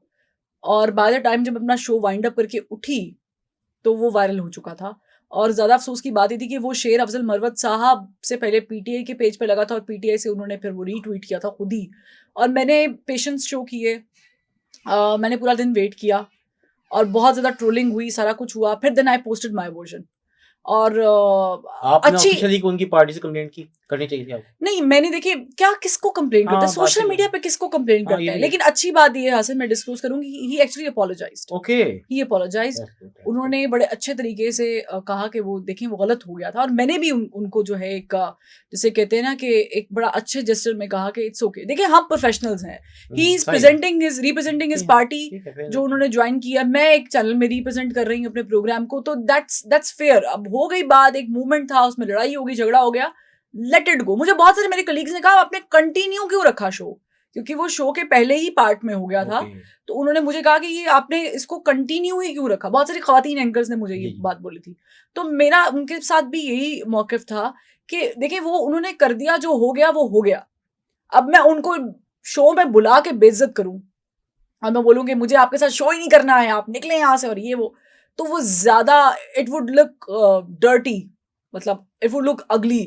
और बाय द टाइम जब अपना शो वाइंड अप करके उठी तो वो वायरल हो चुका था। और ज़्यादा अफसोस की बात ये थी कि वो शेर अफजल मरवत साहब से पहले पीटीआई के पेज पे लगा था, और पीटीआई से उन्होंने फिर वो रीट्वीट किया था खुद ही। और मैंने पेशेंस शो किए, मैंने पूरा दिन वेट किया, और बहुत ज़्यादा ट्रोलिंग हुई, सारा कुछ हुआ। फिर then I posted my version. और आपने अच्छी ऑफिशियली उनकी पार्टी से कंप्लेंट की, करनी चाहिए थी आपको। नहीं, मैंने देखिए क्या किसको कंप्लेन करते हैं, हाँ, बात सोशल सही मीडिया है। पे किसको कंप्लेन हाँ, करते ये हैं। भी है। लेकिन अच्छी बात ये है हासिल, मैं डिस्क्लोज करूंगी, he actually apologised. Okay. He apologised. That's good, that's उन्होंने बड़े अच्छे तरीके से कहा कि वो देखें वो गलत हो गया था, और मैंने भी उनको जो है एक जिसे कहते हैं ना कि एक बड़ा अच्छे जेस्चर में कहा कि इट्स ओके। देखिए हम प्रोफेशनल्स हैं, ही इज सही है। रिप्रेजेंटिंग हिज ठीक है, पार्टी ठीक है, fair जो enough। उन्होंने ज्वाइन किया। मैं एक चैनल में रिप्रेजेंट कर रही हूँ अपने प्रोग्राम को, तो दैट्स फेयर। अब हो गई बात, एक मूवमेंट था, उसमें लड़ाई हो गई, झगड़ा हो गया, लेट इट गो। मुझे बहुत सारे मेरे कलीग्स ने कहा आपने कंटिन्यू क्यों रखा शो, क्योंकि वो शो के पहले ही पार्ट में हो गया था। ओके। तो उन्होंने मुझे कहा कि ये आपने इसको कंटिन्यू ही क्यों रखा। बहुत सारी खवातीन एंकर्स ने मुझे ये जी। बात बोली थी। तो मेरा उनके साथ भी यही मौकिफ था कि देखिए वो उन्होंने कर दिया, जो हो गया वो हो गया। अब मैं उनको शो में बुला के बेइज्जत करूं और मैं बोलूँ कि मुझे आपके साथ शो ही नहीं करना है, आप निकले यहाँ से, और ये तो वो ज्यादा इट वुड लुक डर्टी, मतलब इट वुड लुक अगली।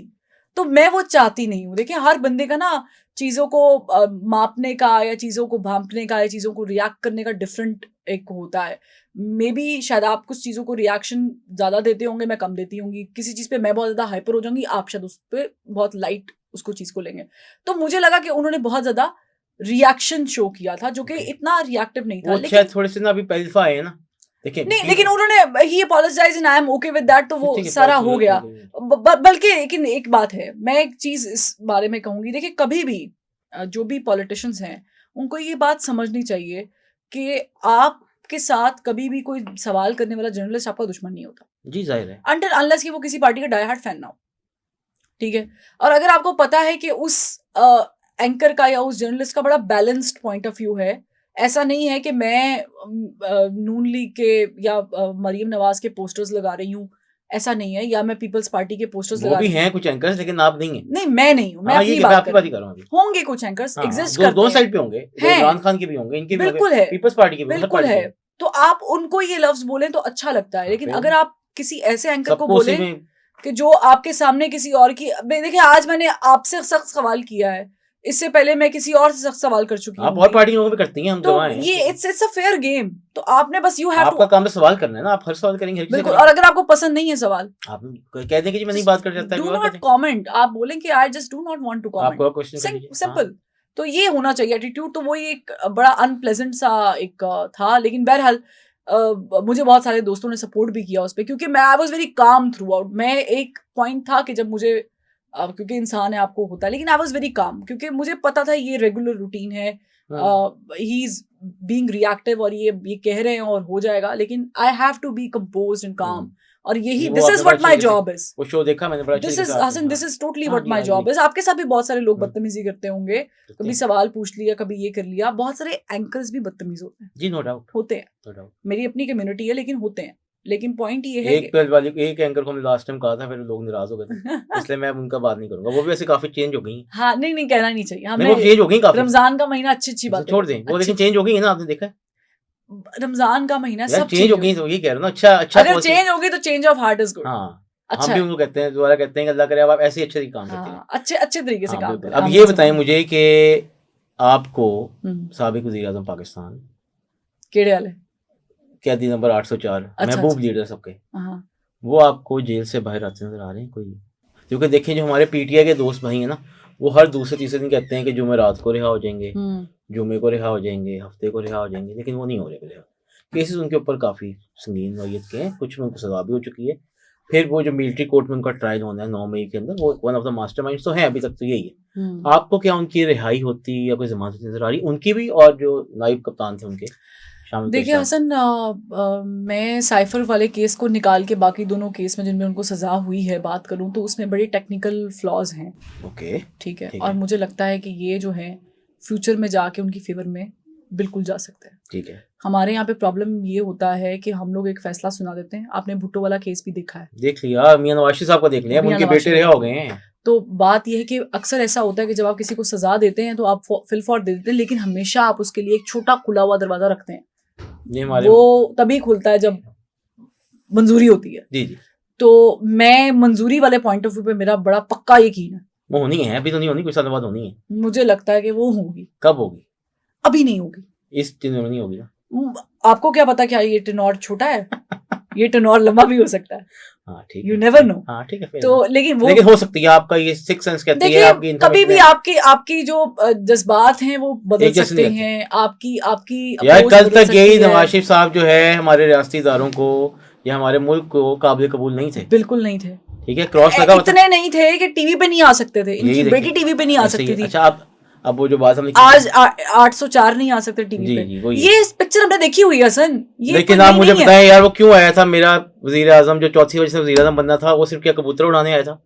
तो मैं वो चाहती नहीं हूँ। देखिए हर बंदे का ना चीज़ों को मापने का या चीज़ों को भांपने का या चीज़ों को रिएक्ट करने का डिफरेंट एक होता है। मे बी शायद आप कुछ चीज़ों को रिएक्शन ज़्यादा देते होंगे, मैं कम देती होंगी। किसी चीज़ पे मैं बहुत ज़्यादा हाइपर हो जाऊंगी, आप शायद उस पर बहुत लाइट उसको चीज़ को लेंगे। तो मुझे लगा कि उन्होंने बहुत ज़्यादा रिएक्शन शो किया था, जो कि Okay. इतना रिएक्टिव नहीं था। वो लेकिन शायद थोड़े से ना अभी पहलफा आए हैं ना, देखिए नहीं, लेकिन उन्होंने ही apologise and I am okay with that, तो वो ठीक है, सारा बात हो गया। सुनो। बल्कि लेकिन एक बात है, मैं एक चीज इस बारे में कहूंगी। देखिए कभी भी जो भी पॉलिटिशियंस हैं उनको ये बात समझनी चाहिए कि आपके साथ कभी भी कोई सवाल करने वाला जर्नलिस्ट आपका दुश्मन नहीं होता, जी जाहिर है। अनटिल अनलेस कि वो किसी पार्टी का डाई हार्ड फैन ना हो। ठीक है। और अगर आपको पता है कि उस एंकर का या उस जर्नलिस्ट का बड़ा बैलेंस्ड पॉइंट ऑफ व्यू है, ऐसा नहीं है कि मैं नून लीग के या मरीम नवाज के पोस्टर्स लगा रही हूँ, ऐसा नहीं है, या मैं पीपल्स पार्टी के पोस्टर्स वो लगा भी रही हैं हूँ। कुछ एंकर्स, लेकिन आप नहीं है। नहीं, मैं नहीं हूँ, मैं हाँ, अपनी ये बात आपकी कर बात रही ही कर हूँ। रहा हूँ अभी। होंगे कुछ एंकर्स, हाँ, एग्जिस्ट दो करते साइड पे होंगे, हैं, इमरान खान के भी होंगे, इनके भी होंगे, बिल्कुल है, पीपल्स पार्टी के भी, हर बिल्कुल पार्टी है। के। तो आप उनको ये लफ्ज बोलें तो अच्छा लगता है, हाँ, लेकिन फिर अगर आप किसी ऐसे एंकर को सबको उसी बोलें में कि जो आपके सामने किसी और की, देखिए आज मैंने आपसे सख्त सवाल किया है, इससे पहले मैं किसी और से सख्त सवाल कर चुकी आप हूँ, और पार्टी के लोगों भी करती हैं, हम तो गवाह हैं। ये इट्स अ फेयर गेम। तो आपने बस यू हैव आपका टू, काम तो सवाल करना है ना, आप हर सवाल करेंगे, हर किसी से बिल्कुल। और करेंगे। अगर आपको पसंद नहीं है सवाल, आप कह दें कि जी मैं नहीं बात कर सकता, डू कोई और नॉट कहते हैं। कमेंट, आप बोलें कि I just do not want to आप कोई और कमेंट, क्वेश्चन कर लीजिए। हाँ, सिंपल। तो ये होना चाहिए एटीट्यूड। तो वही एक बड़ा अनप्लेजेंट सा एक था, लेकिन बहरहाल मुझे बहुत सारे दोस्तों ने सपोर्ट भी किया उस पर, क्योंकि मैं I was very calm through out. मैं एक पॉइंट था कि जब मुझे क्योंकि इंसान है, आपको होता है, लेकिन आई वॉज वेरी काम, क्योंकि मुझे पता था ये रेगुलर रूटीन है, ही इज बीइंग रिएक्टिव, और ये कह रहे हैं और हो जाएगा, लेकिन I have to be composed and calm. और यही, वो दिस आपने इज बड़ा व्हाट अच्छे माय तरीके से, जॉब इज, वो शो देखा मैंने, बड़ा अच्छे दिस तरीके इज से आपने। हसन, दिस हाँ, इज टोटली हाँ व्हाट जी, माय हाँ जॉब जी। इज। आपके साथ भी बहुत सारे लोग हम्म, बदतमीजी करते होंगे, करते कभी हैं। सवाल पूछ लिया, कभी ये कर लिया। बहुत सारे एंकर्स भी बदतमीज होते हैं, जी, नो डाउट, होते हैं। No doubt. मेरी अपनी कम्युनिटी है, लेकिन होते हैं। लेकिन पॉइंट ये है एक पहल वाली एक एंकर को हमने लास्ट टाइम कहा था, फिर लोग नाराज हो गए थे, कि इसलिए मैं अब उनका बात नहीं करूंगा। वो भी वैसे काफी चेंज हो गई हैं। हाँ, नहीं नहीं, कहना नहीं चाहिए नहीं, वो हमें। चेंज हो गई काफी। रमजान का महीना अच्छी अच्छी बातें छोड़ करनी, दें वो, अच्छी लेकिन चेंज हो गई है ना, आपने देखा है रमजान का महीना यार, सब चेंज हो गई, तो ये कह रहा हूँ ना। अच्छा अच्छा अगर पॉलिसी। चेंज होगी तो change of heart is good. हाँ, हम अच्छा भी है, उनको कहते हैं, दोबारा कहते हैं कि अल्लाह करे अब आप ऐसे ही अच्छे से काम करते रहे। हाँ, अच्छे अच्छे तरीके से हाँ, काम बिल्कुल। करें। अब आमीन ये से बताएं बोलें। मुझे कि आपको साबिक वज़ीर आज़म पाकिस्तान, केड़े वाले? कैदी नंबर 804, अच्छा महबूब अच्छा, लीडर सबके, हाँ, वो आपको जेल से बाहर आते नजर आ रहे हैं कोई? क्योंकि देखें, जो हमारे पीटीआई के दोस्त भाई हैं ना, वो हर दूसरे तीसरे दिन कहते हैं कि जुमेरात को रिहा हो जाएंगे, जुमे को रिहा हो जाएंगे, हफ्ते को रिहा हो जाएंगे, लेकिन वो नहीं हो रहे रिहा। केसेस उनके ऊपर काफ़ी संगीन नौयत के हैं, कुछ में उनको सजा भी हो चुकी है। फिर वो जो मिलिट्री कोर्ट में उनका ट्रायल होना है 9 मई के अंदर, वो वन ऑफ द मास्टरमाइंड्स तो है अभी तक, तो यही है। आपको क्या उनकी रिहाई होती या कोई जमानत नजर आ रही उनकी भी, और जो नायब कप्तान थे उनके शामिल? देखिए हसन, मैं साइफर वाले केस को निकाल के बाकी दोनों केस में जिनमें उनको सजा हुई है बात करूं, तो उसमें बड़े टेक्निकल फ्लॉज हैं। ओके, ठीक है, और मुझे लगता है कि ये जो है फ्यूचर में जाके उनकी फेवर में बिल्कुल जा सकते हैं। ठीक है। हमारे यहाँ पे प्रॉब्लम ये होता है कि हम लोग एक फैसला सुना देते हैं। आपने भुट्टो वाला केस भी देखा है, देख लिया, मियां नवाज साहब का देख लिया, मियां उनके नवाज बेटे रिहा हो गए हैं। तो बात यह है कि अक्सर ऐसा होता है कि जब आप किसी को सजा देते हैं तो आप फिल फॉर दे देते हैं, लेकिन हमेशा आप उसके लिए एक छोटा खुला हुआ दरवाजा रखते हैं। वो तभी खुलता है जब मंजूरी होती है। जी जी। तो मैं मंजूरी वाले पॉइंट ऑफ व्यू पे मेरा बड़ा पक्का यकीन है वो होनी है, अभी तो नहीं होनी, कुछ साल बाद होनी है। मुझे लगता है कि वो होगी। कब होगी? अभी नहीं होगी, इस दिन में नहीं होगी ना। आपको क्या पता, क्या ये टेनोर छोटा है? ये टेनोर लंबा भी हो सकता है। हाँ, ठीक यू है। Never know. हाँ, ठीक है। तो लेकिन हो सकती है, आपका ये सिक्स सेंस कहती है, आपकी कभी भी आपकी जो जज्बात हैं वो बदल सकते हैं। आपकी यार, कल तक यही नवाज शरीफ साहब जो है हमारे रियासती इदारों को या हमारे मुल्क को काबिल कबूल नहीं थे, बिल्कुल नहीं थे। ठीक है, क्रॉस लगा, इतने नहीं थे कि टीवी पे नहीं आ सकते थे। इनकी बेटी टीवी पे नहीं आ सकती थी। अच्छा, अब वो जो बात हमने आज 804 नहीं आ सकते टीवी पे। ये पिक्चर हमने देखी हुई है सन। लेकिन आप मुझे बताएं यार, वो क्यों आया था मेरा वजीर आजम, जो चौथी वजह से वजीर आजम बनना था, वो सिर्फ क्या कबूतर उड़ाने आया था?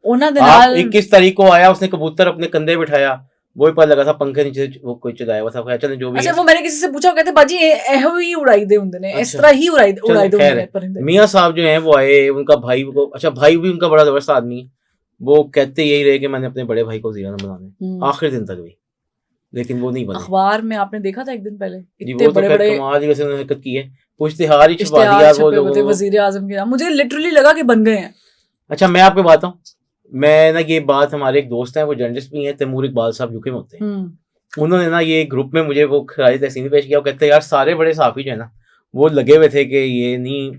21 तारीख को आया, उसने कबूतर अपने कंधे बिठाया, वो पता लगा था पंखे नीचे वो कोई चलाया हुआ था। चलो जो भी। अच्छा, वो मैंने किसी से पूछा, कहते बाजी एहो ही उड़ाई दे उन्होंने, इस तरह ही उड़ाई दे परिंदे। मियां साहब जो हैं वो आए, उनका भाई को, अच्छा भाई भी उनका बड़ा जबरदस्त आदमी है, वो कहते यही रहे कि मैंने अपने बड़े भाई को वजीर आजम बनाना आखिरी दिन तक भी, लेकिन वो नहीं बने। अखबार में आपने देखा था एक दिन पहले, इतने बड़े कमाल वैसे उन्होंने हरकत की है, इश्तिहार ही छपवा दिया वो लोगों ने वजीर आजम के नाम। मुझे लिटरली लगा कि बन गए हैं। अच्छा, मैं आपको बताऊं, मैं ना ये बात, हमारे एक दोस्त हैं, वो जर्नलिस्ट भी हैं, तैमूर इकबाल साहब यूके में होते हैं, उन्होंने ना ये ग्रुप में मुझे वो खराज तहसीन पेश किया। वो कहते हैं यार, सारे बड़े साफी जो है ना, वो लगे हुए थे कि ये नहीं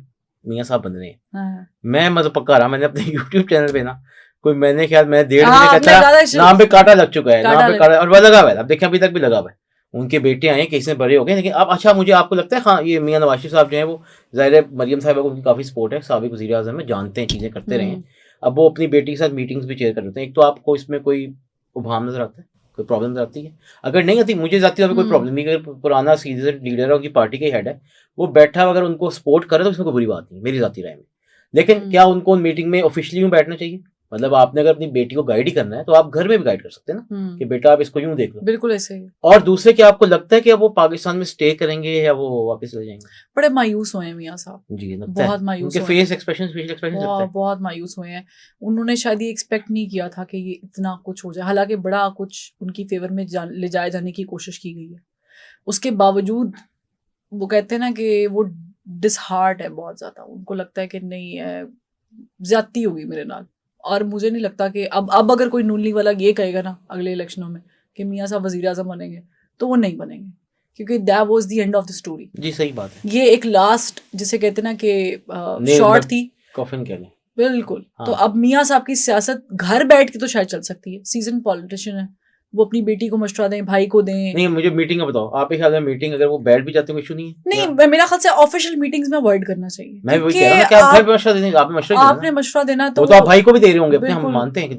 मियां साहब बन रहे हैं। मैं मतलब पक्का रहा, मैंने अपने यूट्यूब चैनल पे ना कोई, मैंने ख्याल मैं 1.5 महीने कहता नाम पे कांटा लग चुका है, नाम पे कांटा, और वह लगा हुआ है, अब देखें अभी तक भी लगा हुआ है। उनके बेटे आए, किसी बड़े हो गए, लेकिन अब अच्छा, मुझे आपको लगता है, हाँ, ये मियां नवाज शरीफ साहब जो है, वो ज़ाहिर मरियम साहिबा को उनकी काफ़ी सपोर्ट है, साबिक वज़ीर आज़म में, जानते हैं, चीज़ें करते रहे हैं। अब वो अपनी बेटी के साथ मीटिंग्स भी चेयर कर लेते हैं। एक तो आपको इसमें कोई उभाम नजर आता है, कोई प्रॉब्लम नजर आती है? अगर नहीं आती, मुझे जाती है कोई प्रॉब्लम नहीं। अगर पुराना सीनियर लीडर है, उनकी पार्टी के हेड है, वो बैठा अगर उनको सपोर्ट करे तो उसमें कोई बुरी बात नहीं, मेरी जाती राय में। लेकिन क्या उनको उन मीटिंग में ऑफिशियली बैठना चाहिए? मतलब आपने अगर अपनी बेटी को गाइड ही करना है तो आप घर में भी गाइड कर सकते हैं ना कि बेटा आप इसको यूं देख लो। बिल्कुल ऐसे ही। और दूसरे क्या आपको लगता है कि अब वो पाकिस्तान में स्टे करेंगे या वो वापस चले जाएंगे? बड़े मायूस हुए हैं मियाँ साहब, जी लगता बहुत है मायूस उनके हुए हैं, फेशियल एक्सप्रेशन लगता है बहुत मायूस हुए हैं। उन्होंने शायद ये एक्सपेक्ट नहीं किया था कि ये इतना कुछ हो जाए, हालांकि बड़ा कुछ उनकी फेवर में ले जाए जाने की कोशिश की गई है, उसके बावजूद वो कहते हैं ना कि वो डिसहार्ट है बहुत ज्यादा। उनको लगता है कि नहीं ज्यादती होगी मेरे नाल। और मुझे नहीं लगता कि अब अगर कोई नून लीग वाला ये कहेगा ना अगले इलेक्शनों में कि मियाँ साहब वजीर आजम बनेंगे, तो वो नहीं बनेंगे, क्योंकि that was the end of the story. जी सही बात है। ये एक लास्ट जिसे कहते हैं ना कि शॉर्ट थी, कॉफिन कह लें। बिल्कुल। हाँ। तो अब मियाँ साहब की सियासत घर बैठ के तो शायद चल सकती है, सीजन पॉलिटिशियन है, वो अपनी बेटी को मशवरा दें, भाई को दें। नहीं मुझे मीटिंग का बताओ, आप ख्याल है मीटिंग अगर वो बैठ भी जाते हैं इशू नहीं है? नहीं, मेरा ख्याल से ऑफिशियल मीटिंग्स में अवॉइड करना चाहिए। मैं वही कह रहा हूं कि आप घर पे मशवरा देने, आपने मशवरा आपने मशवरा देना तो आप भाई को भी दे रहे होंगे अपने, हम मानते हैं कि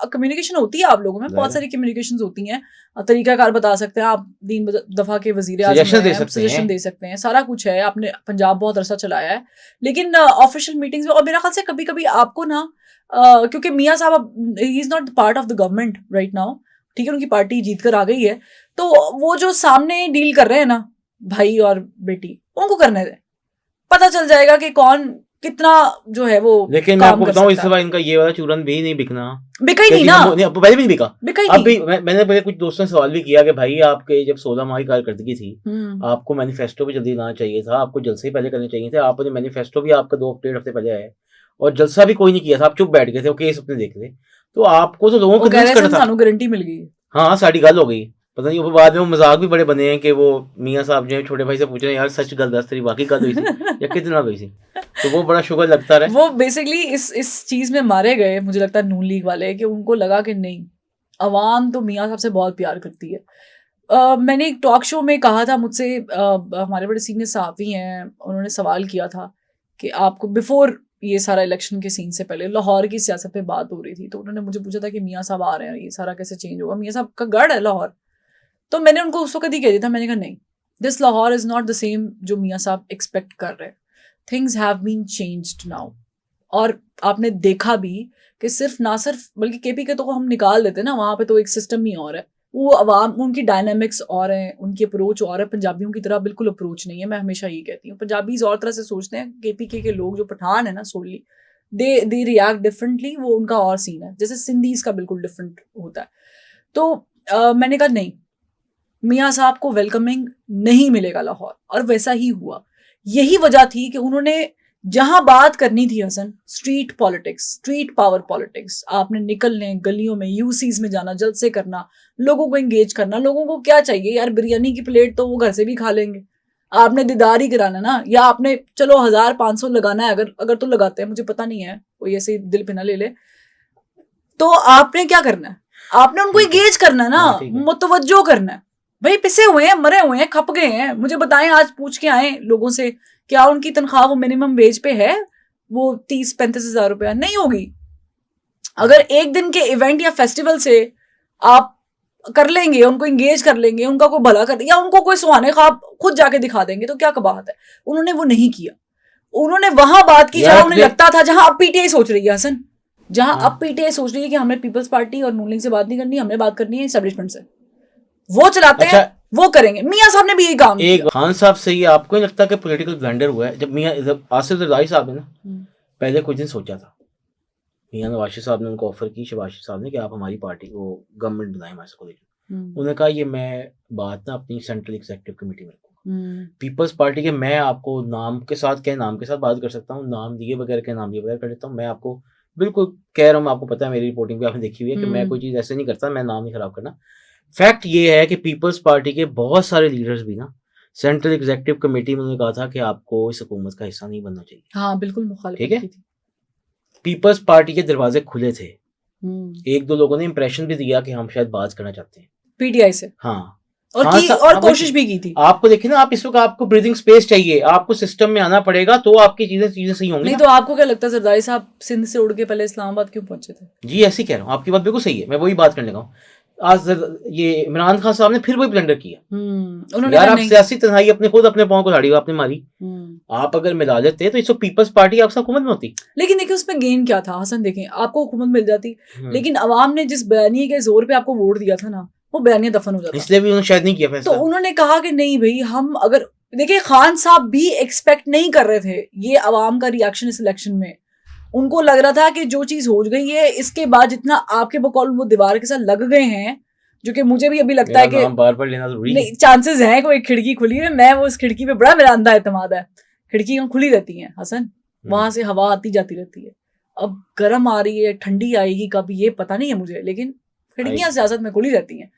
कम्युनिकेशन होती है आप लोगों में, बहुत सारी कम्युनिकेशन होती हैं, तरीकाकार बता सकते हैं आप, 3 दफा के वजीर आज़म सजेशन दे सकते हैं, सारा कुछ है, आपने पंजाब बहुत अरसा चलाया है। लेकिन ऑफिशियल मीटिंग्स में, और मेरा ख्याल से कभी कभी आपको ना क्योंकि मियाँ साहब he is not part of the government right now, ठीक है, उनकी पार्टी जीत कर आ गई है, तो वो जो सामने डील कर रहे हैं ना भाई और बेटी, उनको करने दें, पता चल जाएगा कि कौन कितना जो है वो। लेकिन मैं आपको बताऊं इस बार इनका ये वाला चूरन भी नहीं बिकना, बिका ही नहीं ना, पहले भी नहीं बिका, बिका ही अभी मैंने पहले कुछ दोस्तों से सवाल भी किया कि भाई आपके जब 16 माह की कारकर्दगी थी, आपको मैनिफेस्टो भी जल्दी लाना चाहिए था, आपको जलसे ही पहले करने चाहिए थे, आपने मैनिफेस्टो भी आपका 2-1.5 हफ्ते पहले आया और जलसा भी कोई नहीं किया था, आप चुप बैठ गए थे, वो केस अपने देख रहे, तो आपको तो लोगों को गारंटी मिल गई। हाँ सारी गल हो गई, पता नहीं, वो बाद में वो मजाक भी बड़े बने हैं कि वो मियाँ साहब जो है छोटे भाई से पूछ रहे हैं यार सच गल दस तेरी बाकी गल हुई थी या कितना हुई थी, तो वो बड़ा शुगर लगता रहा। वो बेसिकली इस चीज में मारे गए, मुझे लगता है नून लीग वाले, कि उनको लगा कि नहीं, अवाम तो मियाँ साहब से बहुत प्यार करती है। मैंने एक टॉक शो में कहा था, मुझसे हमारे बड़े सीनियर सहाफ़ी हैं, उन्होंने सवाल किया था कि आपको बिफोर ये सारा इलेक्शन के सीन से पहले लाहौर की सियासत पे बात हो रही थी, तो उन्होंने मुझे पूछा था कि मियाँ साहब आ रहे हैं, ये सारा कैसे चेंज होगा, मियाँ साहब का गढ़ है लाहौर। तो मैंने उनको उस वक्त ही कह दिया था, मैंने कहा नहीं, this Lahore is not the same जो मियाँ साहब एक्सपेक्ट कर रहे हैं, things have been changed now. और आपने देखा भी कि सिर्फ ना सिर्फ, बल्कि केपी के तो हम निकाल देते ना, वहाँ पे तो एक सिस्टम ही और है, वो अवाम, उनकी डायनामिक्स और है, उनकी अप्रोच और है, पंजाबियों की तरह बिल्कुल अप्रोच नहीं है। मैं हमेशा ये कहती हूँ, पंजाबीज और तरह से सोचते हैं, केपी के लोग जो पठान है ना सोली, दे रिएक्ट डिफरेंटली, वो उनका और सीन है, जैसे सिंधीज का बिल्कुल डिफरेंट होता है। तो मैंने कहा नहीं, मियाँ साहब को वेलकमिंग नहीं मिलेगा लाहौर, और वैसा ही हुआ। यही वजह थी कि उन्होंने जहां बात करनी थी Hasan, street politics, street power politics, आपने निकलने गलियों में, यूसीज में जाना, जलसे करना, लोगों को एंगेज करना। लोगों को क्या चाहिए यार, बिरयानी की प्लेट तो वो घर से भी खा लेंगे, आपने दीदार ही कराना ना, या आपने चलो 1500 लगाना है, अगर तो लगाते हैं, मुझे पता नहीं है, कोई ऐसे दिल पे ना ले ले, तो आपने क्या करना है, आपने उनको एंगेज करना है ना, मुतवज्जो करना है। भाई पिसे हुए हैं, मरे हुए हैं, खप गए हैं, मुझे बताएं, आज पूछ के आए लोगों से, क्या उनकी तनख्वाह वो मिनिमम वेज पे है, वो 30-35 हज़ार रुपया नहीं होगी। अगर एक दिन के इवेंट या फेस्टिवल से आप कर लेंगे, उनको एंगेज कर लेंगे, उनका कोई भला कर, या उनको कोई सुहाने ख्वाब खुद जाके दिखा देंगे, तो क्या बात है। उन्होंने वो नहीं किया, उन्होंने वहां बात की जहां उन्हें लगता था, जहां अब पीटीआई सोच रही है हसन, जहां अब पीटीआई सोच रही है कि हमें पीपल्स पार्टी और नून लीग से बात नहीं करनी, हमें बात करनी है एस्टेब्लिशमेंट से, वो चलाते हैं, वो करेंगे। मियाँ साहब ने भी यही काम किया। खान साहब से ही आपको नहीं लगता कि पॉलिटिकल ब्लंडर हुआ है, जब आसिफ जरदारी साहब ने ना पहले कुछ दिन सोचा था, मियाँ नवाज शरीफ साहब ने उनको ऑफर की, शहबाज शरीफ साहब ने, कि आप हमारी पार्टी को गवर्नमेंट बनाए हमारे को लेकर, उन्होंने कहा ये मैं बात ना अपनी सेंट्रल एग्जीक्यूटिव कमेटी में रखूंगा, पीपल्स पार्टी के मैं आपको नाम के साथ बात कर सकता हूँ, नाम दिए बगैर के नाम दिए बगैर कर देता हूँ, मैं आपको बिल्कुल कह रहा हूँ, आपको पता है मेरी रिपोर्टिंग भी आपने देखी हुई है कि मैं कोई चीज़ ऐसे नहीं करता, मैं नाम नहीं खराब करना। फैक्ट ये है कि पीपल्स पार्टी के बहुत सारे लीडर्स भी ना सेंट्रल एग्जीक्यूटिव कमेटी में उन्होंने कहा था कि आपको इस हुकूमत का हिस्सा नहीं बनना चाहिए। हाँ बिल्कुल मुखालिफत ठीक है, पीपल्स पार्टी के दरवाजे खुले थे, 1-2 लोगों ने इंप्रेशन भी दिया कि हम शायद बात करना चाहते हैं पीटीआई से, हाँ, और कोशिश भी की थी। आपको देखिए ना, आप इस वक्त आपको ब्रीदिंग स्पेस चाहिए, आपको सिस्टम में आना पड़ेगा, तो आपकी चीजें सही होंगी। नहीं तो आपको क्या लगता है जरदारी साहब सिंध से उड़ के पहले इस्लामाबाद क्यों पहुंचे थे? जी ऐसे ही कह रहा हूँ, आपकी बात बिल्कुल सही है, मैं वही बात करने लगा हूँ। आज ये इमरान खान साहब ने फिर वही ब्लंडर किया। उन्होंने यार कहा आप नहीं। सियासी तन्हाई अपने खुद अपने पाँव को लाड़ी आपने मारी। आप अगर मिला लेते तो इस पीपल्स पार्टी आपसे हुकूमत में होती। लेकिन देखिए उसमें गेन क्या था हसन, देखें आपको हुकूमत मिल जाती, लेकिन अवाम ने जिस बयानिए के जोर पे आपको वोट दिया था ना, वो बयानिया दफन हो जाता। इसलिए भी उन्होंने शायद नहीं किया तो फैसला। उन्होंने कहा कि नहीं भाई, हम अगर देखिए खान साहब भी एक्सपेक्ट नहीं कर रहे थे ये अवाम का रिएक्शन इस इलेक्शन में। उनको लग रहा था कि जो चीज हो गई है इसके बाद जितना आपके बकौल वो दीवार के साथ लग गए हैं, जो कि मुझे भी अभी लगता है कि बार बार लेना जरूरी नहीं, चांसेस हैं कोई खिड़की खुली है, मैं वो उस खिड़की पे बड़ा मेरा अंधा एतमाद है। खिड़की खुली रहती है हसन, वहां से हवा आती जाती रहती है। अब गर्म आ रही है ठंडी आएगी कब ये पता नहीं है मुझे, लेकिन खिड़कियां सियासत में खुली रहती हैं।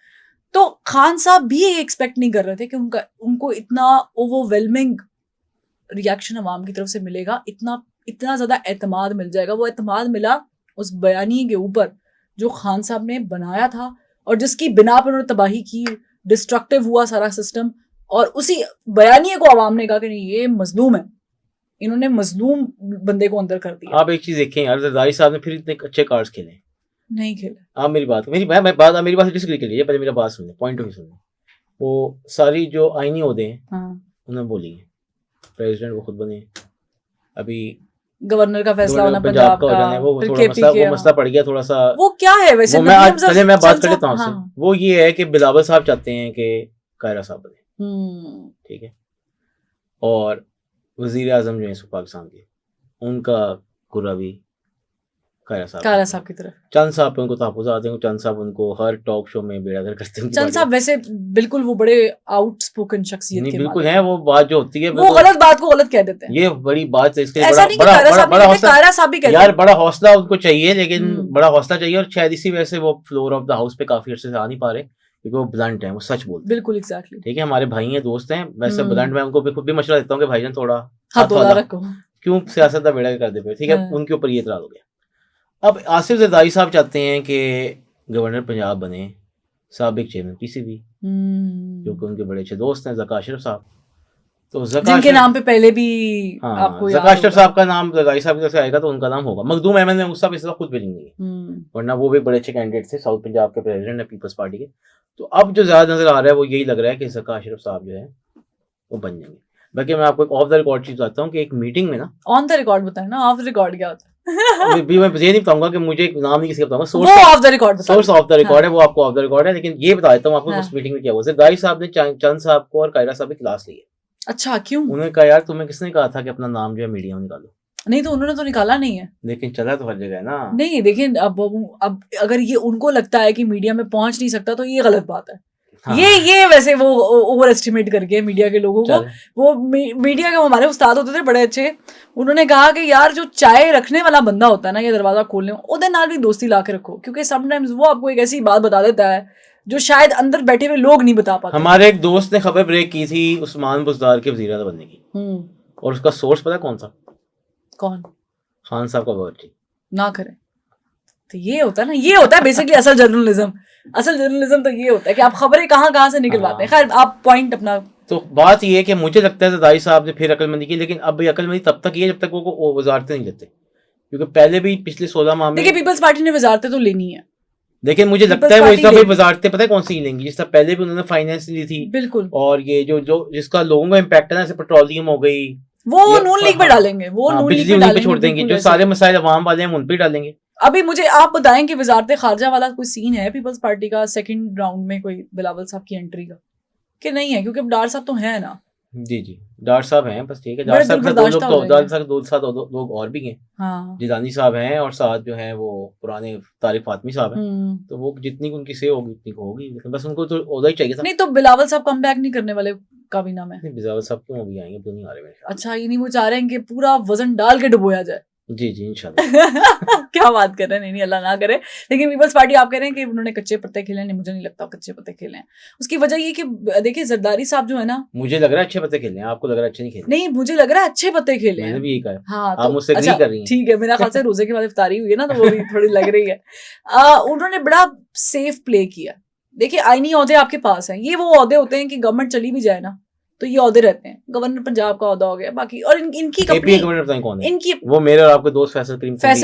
तो खान साहब भी एक्सपेक्ट नहीं कर रहे थे कि उनको इतना ओवरवेलमिंग रिएक्शन अवाम की तरफ से मिलेगा, इतना ज्यादा एतमाद मिल जाएगा। वो एतमाद मिला उस बयानी के ऊपर जो खान साहब ने बनाया था और जिसकी बिना पर उन्होंने तबाही की, डिस्ट्रक्टिव हुआ सारा सिस्टम। और उसी बयानिए को अवाम ने कहा कि नहीं ये मजलूम है, इन्होंने मजलूम बंदे को अंदर कर दिया। आप एक चीज देखें यार, जरदारी साहब ने फिर इतने अच्छे कार्ड्स खेले नहीं खेले। आप मेरी बात डिसएग्री के लिए पहले मेरा बात सुनिए, पॉइंट ऑफ व्यू सुनिए। वो सारी जो आईनी ओहदे हैं उन्होंने बोली है, प्रेसिडेंट वो खुद बने, अभी गवर्नर का फैसला होना पंजाब का, वो थोड़ा मसला पड़ गया थोड़ा सा। वो क्या है वैसे? पहले मैं बात कर लेता हूँ आपसे। वो ये है कि बिलावल साहब चाहते हैं कि कायरा साहब बने, ठीक है, और वजीर आजम जो है पाकिस्तान के, उनका गुर्रा भी कायरा साहब की तरफ। चंद साहब पे उनको तहफ़्फ़ुज़ आते हैं, चंद साहब उनको हर टॉक शो में बेड़ागर करते हैं। चंद साहब वैसे बिल्कुल वो बड़े आउटस्पोकन शख्सियत के बिल्कुल हैं, वो बात जो होती है वो गलत बात को गलत कह देते हैं। ये बड़ी बात है, इसके ऐसा नहीं कि कायरा साहब भी कहते हैं यार, बड़ा हौसला उनको चाहिए, लेकिन बड़ा हौसला चाहिए, और शायद इसी वजह से वो फ्लोर ऑफ द हाउस पे काफी अर्से से आ नहीं पा रहे, क्योंकि वो ब्लंट है, वो सच बोलते हैं। बिल्कुल एग्जैक्टली, ठीक है, हमारे भाई हैं, दोस्त हैं, वैसे ब्लंट मैं उनको खुद भी मशवरा देता हूँ कि भाईजान थोड़ा हाथ रखो, क्यों सियासत का बेड़ा कर दे, ठीक है, उनके ऊपर ये इतराज हो गया। अब आसिफ जरदारी साहब चाहते हैं कि गवर्नर पंजाब बने साबिक चेयरमैन पीसीबी, जो कि उनके बड़े अच्छे दोस्त हैं ज़का अशरफ साहब। तो जिनके नाम पे पहले भी आपको ज़का अशरफ साहब का नाम जरदारी साहब की तरफ से आएगा तो उनका नाम होगा। मखदूम अहमद ने उस साहब इस खुद बिलिंग नहीं है, वरना वो भी बड़े अच्छे कैंडिडेट थे, साउथ पंजाब के प्रेसिडेंट है पीपल्स पार्टी के। तो अब जो ज्यादा नजर आ रहा है वो यही लग रहा है कि ज़का अशरफ साहब जो है वो बन जाएंगे। बाकी मैं आपको एक ऑफ द रिकॉर्ड चीज बताता हूँ कि एक मीटिंग में ना, ऑन द रिकॉर्ड बताएं ना, ऑफ द रिकॉर्ड क्या होता है? मैं ये नहीं बताऊंगा कि मुझे एक नाम नहीं किसी का बताऊंगा, सोर्स ऑफ द रिकॉर्ड है, वो आपको ऑफ द रिकॉर्ड है, लेकिन ये बता देता हूँ आपको उस मीटिंग में क्या हुआ। जरदारी साहब ने चंद साहब को और कायरा साहब की क्लास ली है। अच्छा, क्यों? उन्होंने कहा यार तुम्हें किसने कहा था कि अपना नाम जो है मीडिया में निकालो? नहीं तो उन्होंने तो निकाला नहीं है, लेकिन चला तो हर जगह है ना। नहीं देखिए, अब अगर ये उनको लगता है कि मीडिया में पहुंच नहीं सकता तो ये गलत बात है। हाँ। ये वैसे वो ओवर एस्टिमेट करके मीडिया के लोगों को, वो मीडिया के हमारे उस्ताद होते थे बड़े अच्छे, उन्होंने कहा कि यार जो चाय रखने वाला बंदा होता है ना, ये दरवाजा खोलने, उधर नाल भी दोस्ती ला के रखो, क्योंकि समटाइम्स वो आपको एक ऐसी बात बता देता है जो शायद अंदर बैठे हुए लोग नहीं बता पाते। हमारे एक दोस्त ने खबर ब्रेक की थी उस्मान बुज़दार के वज़ीर आज़म बनने की, और उसका सोर्स पता कौन था? कौन? खान साहब का बावर्ची। ना करें तो ये होता है ना, ये होता है बेसिकली असल जर्नलिज्म। असल जर्नलिज्म तो ये होता है कि आप खबरें कहाँ से निकलवाते हैं। खैर आप पॉइंट अपना। तो बात ये है कि मुझे लगता है जरदारी साहब ने फिर अकलमंदी की, लेकिन अब अकलमंदी तब तक ये जब तक वो वजारतें नहीं लेते, क्योंकि पहले भी पिछले 16 माह में देखिए पीपल्स पार्टी ने वजारतें तो लेनी है, लेकिन मुझे लगता है वो इस दफा वजारतें पता है कौन सी लेंगी, जिस तरह पहले भी उन्होंने फाइनेंस ली थी। बिल्कुल। और ये जो जिसका लोगों का इम्पैक्ट है ना, जैसे पेट्रोलियम हो गई, वो नून लीग पे डालेंगे, वो नून लीग पे डालेंगे, छोड़ देंगे, जो सारे मसाइल अवाम वाले हैं उन पे डालेंगे। अभी मुझे आप बताएं कि वजारत खारजा वाला कोई सीन है पीपल्स पार्टी का सेकंड राउंड में, कोई बिलावल साहब की एंट्री का कि नहीं है? क्योंकि अब डार साहब तो है ना। जी डार साहब हैं, बस ठीक है। डार साहब के दो लोग और भी हैं, हाँ। जिलानी साहब हैं, और साथ जो है वो पुराने तारिक फातमी साहब हैं। तो वो जितनी उनकी से होगी उतनी को होगी, लेकिन बस उनको तो ओहदा ही चाहिए था। नहीं तो बिलावल साहब कम बैक नहीं करने वाले काबीना में? बिलावल साहब क्यों अभी आएंगे? तो नहीं आ रहे। अच्छा, ये नहीं, वो चाह रहे हैं कि पूरा वजन डाल के डुबोया जाए। जी इंशाल्लाह। क्या बात कर रहे हैं? नहीं अल्लाह ना करे। लेकिन पीपल्स पार्टी आप कह रहे हैं कि उन्होंने कच्चे पत्ते खेले, नहीं मुझे नहीं लगता कच्चे पत्ते खेले हैं। उसकी वजह ये कि देखिए जरदारी साहब जो है ना, मुझे लग रहा है अच्छे पत्ते खेले हैं, आपको लग रहा है अच्छे नहीं खेले? नहीं मुझे लग रहा है अच्छे पत्ते खेले हैं। मैंने भी यही कहा। हाँ, आप मुझसे एग्री कर रही हैं। ठीक है, मेरा ख्याल से रोजे के बाद इफ्तारी हुई है ना, तो वो भी थोड़ी लग रही है। उन्होंने बड़ा सेफ प्ले किया। देखिए आईनी ओहदे आपके पास है, ये वो ओहदे होते हैं कि गवर्नमेंट चली भी जाए ना तो ये ओहदे रहते हैं, गवर्नर पंजाब का ओहदा हो गया, बाकी और इनकी केपी कंपनी, गवर्नर बताएं कौन है? इनकी वो मेरे और आपके दोस्त फैसल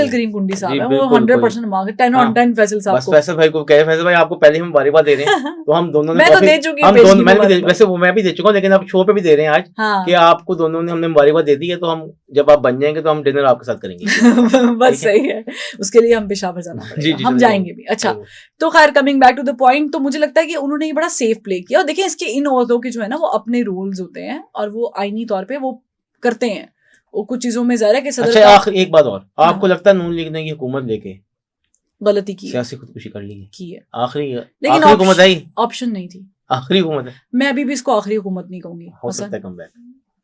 करीम कुंडी साहब जी, है, वो बिल्कुल, 100% मार्क्स 10 हाँ, on 10 फैसल साहब बस को। फैसल भाई को कहे, फैसल भाई आपको पहले हम मुबारकबाद दे रहे हैं। तो हम दोनों ने मैं तो काफी- दे चुकी हम हूँ दोनों, पेशगी मैं भी मुबारकबाद। वैसे वो मैं भी दे चुका हूँ, लेकिन आप शो पे भी दे रहे हैं आज हाँ कि आपको दोनों ने हमने मुबारकबाद दे दी है, तो हम जब आप बन जाएंगे तो हम डिनर आपके साथ करेंगे। बस सही है, उसके लिए हम पेशावर जाना जी पड़ेगा, जी हम चलिए, जाएंगे भी। अच्छा, तो खैर coming back to the point, तो मुझे लगता है कि उन्होंने ये बड़ा सेफ प्ले किया। और देखिए इसके इन ओहदों के जो है ना वो अपने रूल्स होते हैं और वो आईनी तौर पे वो करते हैं, वो कुछ चीजों में ज़ाहिर है कि सदर अच्छा का आखिर एक बात और, हाँ। आपको लगता है नून लीग ने ये हुकूमत लेके गलती की है, सियासी खुदकुशी कर ली है? की है, आखिरी लेकिन आखिरी हुकूमत है ये? ऑप्शन नहीं थी। आखिरी हुकूमत है, मैं अभी भी इसको आखिरी हुकूमत नहीं कहूंगी। हो सकता है कमबैक,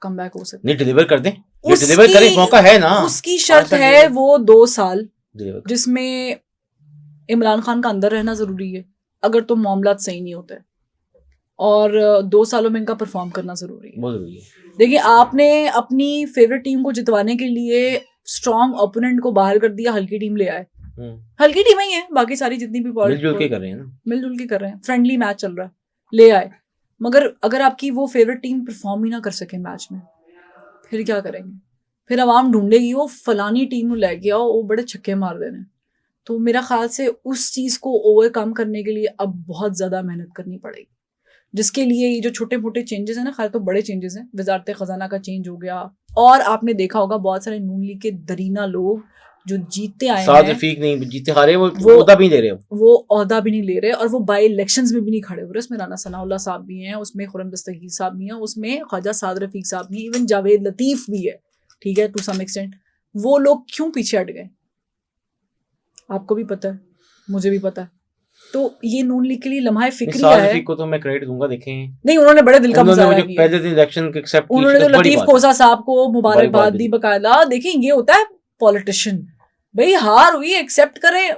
कम बैक हो सकता नहीं डिलीवर कर दें, है। डिलीवर करें, मौका है ना। उसकी शर्त साल है deliver- वो 2 साल, डिलीवर कर। जिसमें इमरान खान का अंदर रहना जरूरी है अगर तो मामला सही नहीं होते, और 2 सालों में इनका परफॉर्म करना जरूरी है। बहुत जरूरी है। देखिए आपने अपनी फेवरेट टीम को जितवाने के लिए स्ट्रॉन्ग ओपोनेंट को बाहर कर दिया, हल्की टीम ले आए, हल्की टीम ही है, बाकी सारी जितनी भी मिलजुल के कर रहे हैं ना, मिलजुल के कर रहे हैं, फ्रेंडली मैच चल रहा है, ले आए। मगर अगर आपकी वो फेवरेट टीम परफॉर्म ही ना कर सके मैच में, फिर क्या करेंगे? फिर आवाम ढूंढेगी वो फलानी टीम को लेके आओ, वो बड़े छक्के मार देने। तो मेरा ख्याल से उस चीज़ को ओवरकम करने के लिए अब बहुत ज़्यादा मेहनत करनी पड़ेगी, जिसके लिए ये जो छोटे मोटे चेंजेस हैं ना, ख्याल तो बड़े चेंजेस हैं। वजारत खजाना का चेंज हो गया, और आपने देखा होगा बहुत सारे नून लीग के दरीना लोग जो जीते आए साद हैं, रफीक नहीं जीते हारे, वो ओहदा भी नहीं ले रहे, वो ओहदा भी नहीं ले रहे, और वो बाई इलेक्शंस में भी नहीं खड़े हो रहे। उसमें राना सनाउल्लाह साहब भी हैं, उसमें खुर्रम दस्तगीर साहब भी हैं, उसमें ख्वाजा साद रफीक साहब भी हैं, इवन जावेद लतीफ भी है, ठीक है, टू सम एक्सटेंट। वो लोग क्यों पीछे हट गए आपको भी पता है, मुझे भी पता है। तो ये नून लीग के लिए लम्हा फिक्रिया साद है। रफीक को तो मैं क्रेडिट दूंगा, देखें नहीं, उन्होंने बड़े दिल का उन्होंने मुजाहरा मुझे किया, पहले दिन इलेक्शन के एक्सेप्ट की, उन्होंने तो बड़ी लतीफ बात है। कोसा साहब को मुबारकबाद मुबारकबाद दी दी। बकायदा। देखिए ये होता है पॉलिटिशियन, भाई हार हुई एक्सेप्ट करें,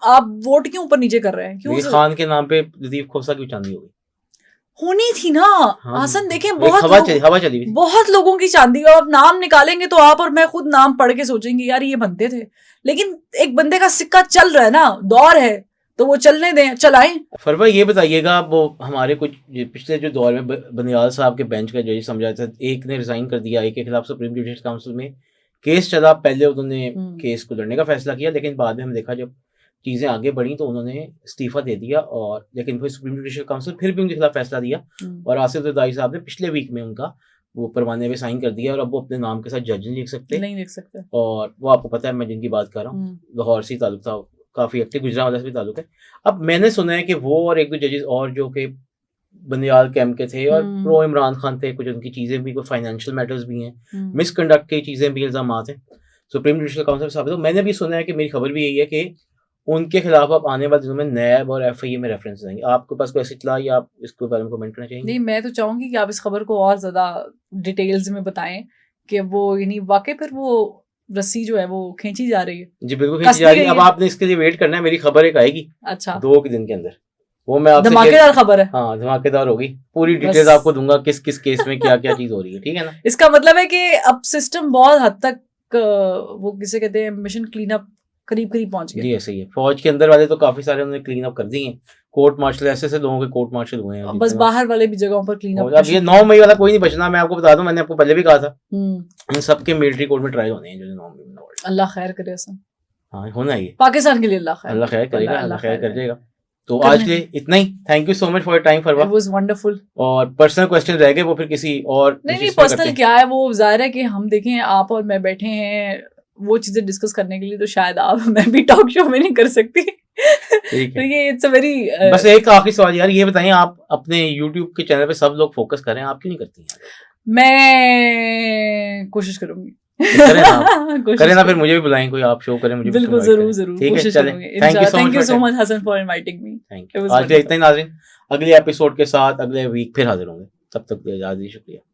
आप वोट क्यों ऊपर नीचे कर रहे हैं? क्यों देखिए खान के नाम पे लतीफ खोसा की चांदी हो गई, होनी थी ना। हाँ, हासन देखें एक बहुत हवा चली हुई। बहुत लोगों की चांदी, और आप नाम निकालेंगे तो आप और मैं खुद नाम पढ़ के सोचेंगे यार ये बनते थे, लेकिन एक बंदे का सिक्का चल रहा है ना, दौर है, तो वो चलने दें, चलाएं। फरवा ये बताइएगा, वो हमारे कुछ पिछले जो दौर में बनियाल साहब के बेंच का जज समझा था, एक ने रिजाइन कर दिया, एक के खिलाफ सुप्रीम जुडिशल काउंसिल में केस चला, पहले उन्होंने केस को लड़ने का फैसला किया, लेकिन बाद में हम देखा जब चीज़ें आगे बढ़ी तो उन्होंने इस्तीफा दे दिया, और लेकिन फिर सुप्रीम जुडिशल काउंसिल फिर भी उनके खिलाफ फैसला दिया, और आसिफ जरदारी साहब ने पिछले वीक में उनका वो परवाने पे साइन कर दिया, और अब वो अपने नाम के साथ जज नहीं लिख सकते। और वो आपको पता है मैं जिनकी बात कर रहा हूँ, लाहौर से ताल्लुक था, काफ़ी एक्टिव, गुजरात से भी ताल्लुक है। अब मैंने सुना है कि वो और एक दो जजेस और जो कि बनियाल कैंप के थे और प्रो इमरान खान थे, कुछ उनकी चीज़ें भी, कुछ फाइनेंशियल मैटर्स भी हैं, मिसकंडक्ट की चीज़ें भी, इल्जाम हैं सुप्रीम जुडिशल काउंसिल साहब। तो मैंने भी सुना है कि मेरी खबर भी यही है कि उनके खिलाफ अब आने वाले दिनों में नैब और एफआईए में रेफरेंस देंगे। आपके पास कोई ऐसी इत्तला या आप इसके बारे में कमेंट करना चाहेंगे? नहीं, मैं तो चाहूंगी कि आप इस खबर को और ज्यादा डिटेल्स में बताएं कि वो यानी वाकई फिर वो रस्सी जो है वो खींची जा रही है। जी बिल्कुल खींची जा रही है। अब आपने इसके लिए वेट करना है, मेरी खबर एक आएगी अच्छा 2 दिन के अंदर, वो मैं आपसे धमाकेदार खबर है। हाँ धमाकेदार होगी, पूरी डिटेल्स आपको दूंगा किस किस केस में क्या क्या चीज हो रही है, ठीक है ना। इसका मतलब है कि अब सिस्टम बहुत हद तक वो किसे कहते हैं मिशन क्लीन अप करीब पहुंच गया। जी ऐसे ही है। फौज के अंदर वाले तो काफी सारे उन्होंने क्लीन अप कर दिए हैं, कोर्ट मार्शल ऐसे लोगों के कोर्ट मार्शल हुए हैं, बस बाहर वाले भी जगहों पर क्लीन अप। अब ये 9 मई वाला कोई नहीं बचना, मैं आपको बता दूं, मैंने आपको पहले भी कहा था इन सबके मिलिट्री कोर्ट में ट्रायल होने हैं जो 9 मई में। अल्लाह खैर करे ऐसा, हाँ होना ही है पाकिस्तान के लिए। अल्लाह खैर करेगा, अल्लाह खैर कर देगा। तो आज के लिए इतना ही। Thank you so much for your time Farwa, it was wonderful. और पर्सनल क्वेश्चन रह गए वो फिर किसी और नहीं पर्सनल क्या है, वो जाहिर है कि हम देखें आप और मैं बैठे हैं वो चीजें डिस्कस करने के लिए, तो शायद आप मैं भी टॉक शो में नहीं कर सकती। तो ये इट्स अ वेरी बस एक आखिरी सवाल यार, ये बताइए आप अपने YouTube के चैनल पे सब लोग फोकस कर रहे हैं, आप क्यों नहीं करती हैं? मैं कोशिश करूंगी। करें ना फिर मुझे भी बुलाएं, कोई आप शो करें मुझे। बिल्कुल जरूर ठीक है चलें। Thank you so much Hasan for inviting me. Thank you. आज के इतना ही नाज़रीन, अगले एपिसोड के साथ अगले वीक फिर हाजिर होंगे, तब तक के लिए शुक्रिया।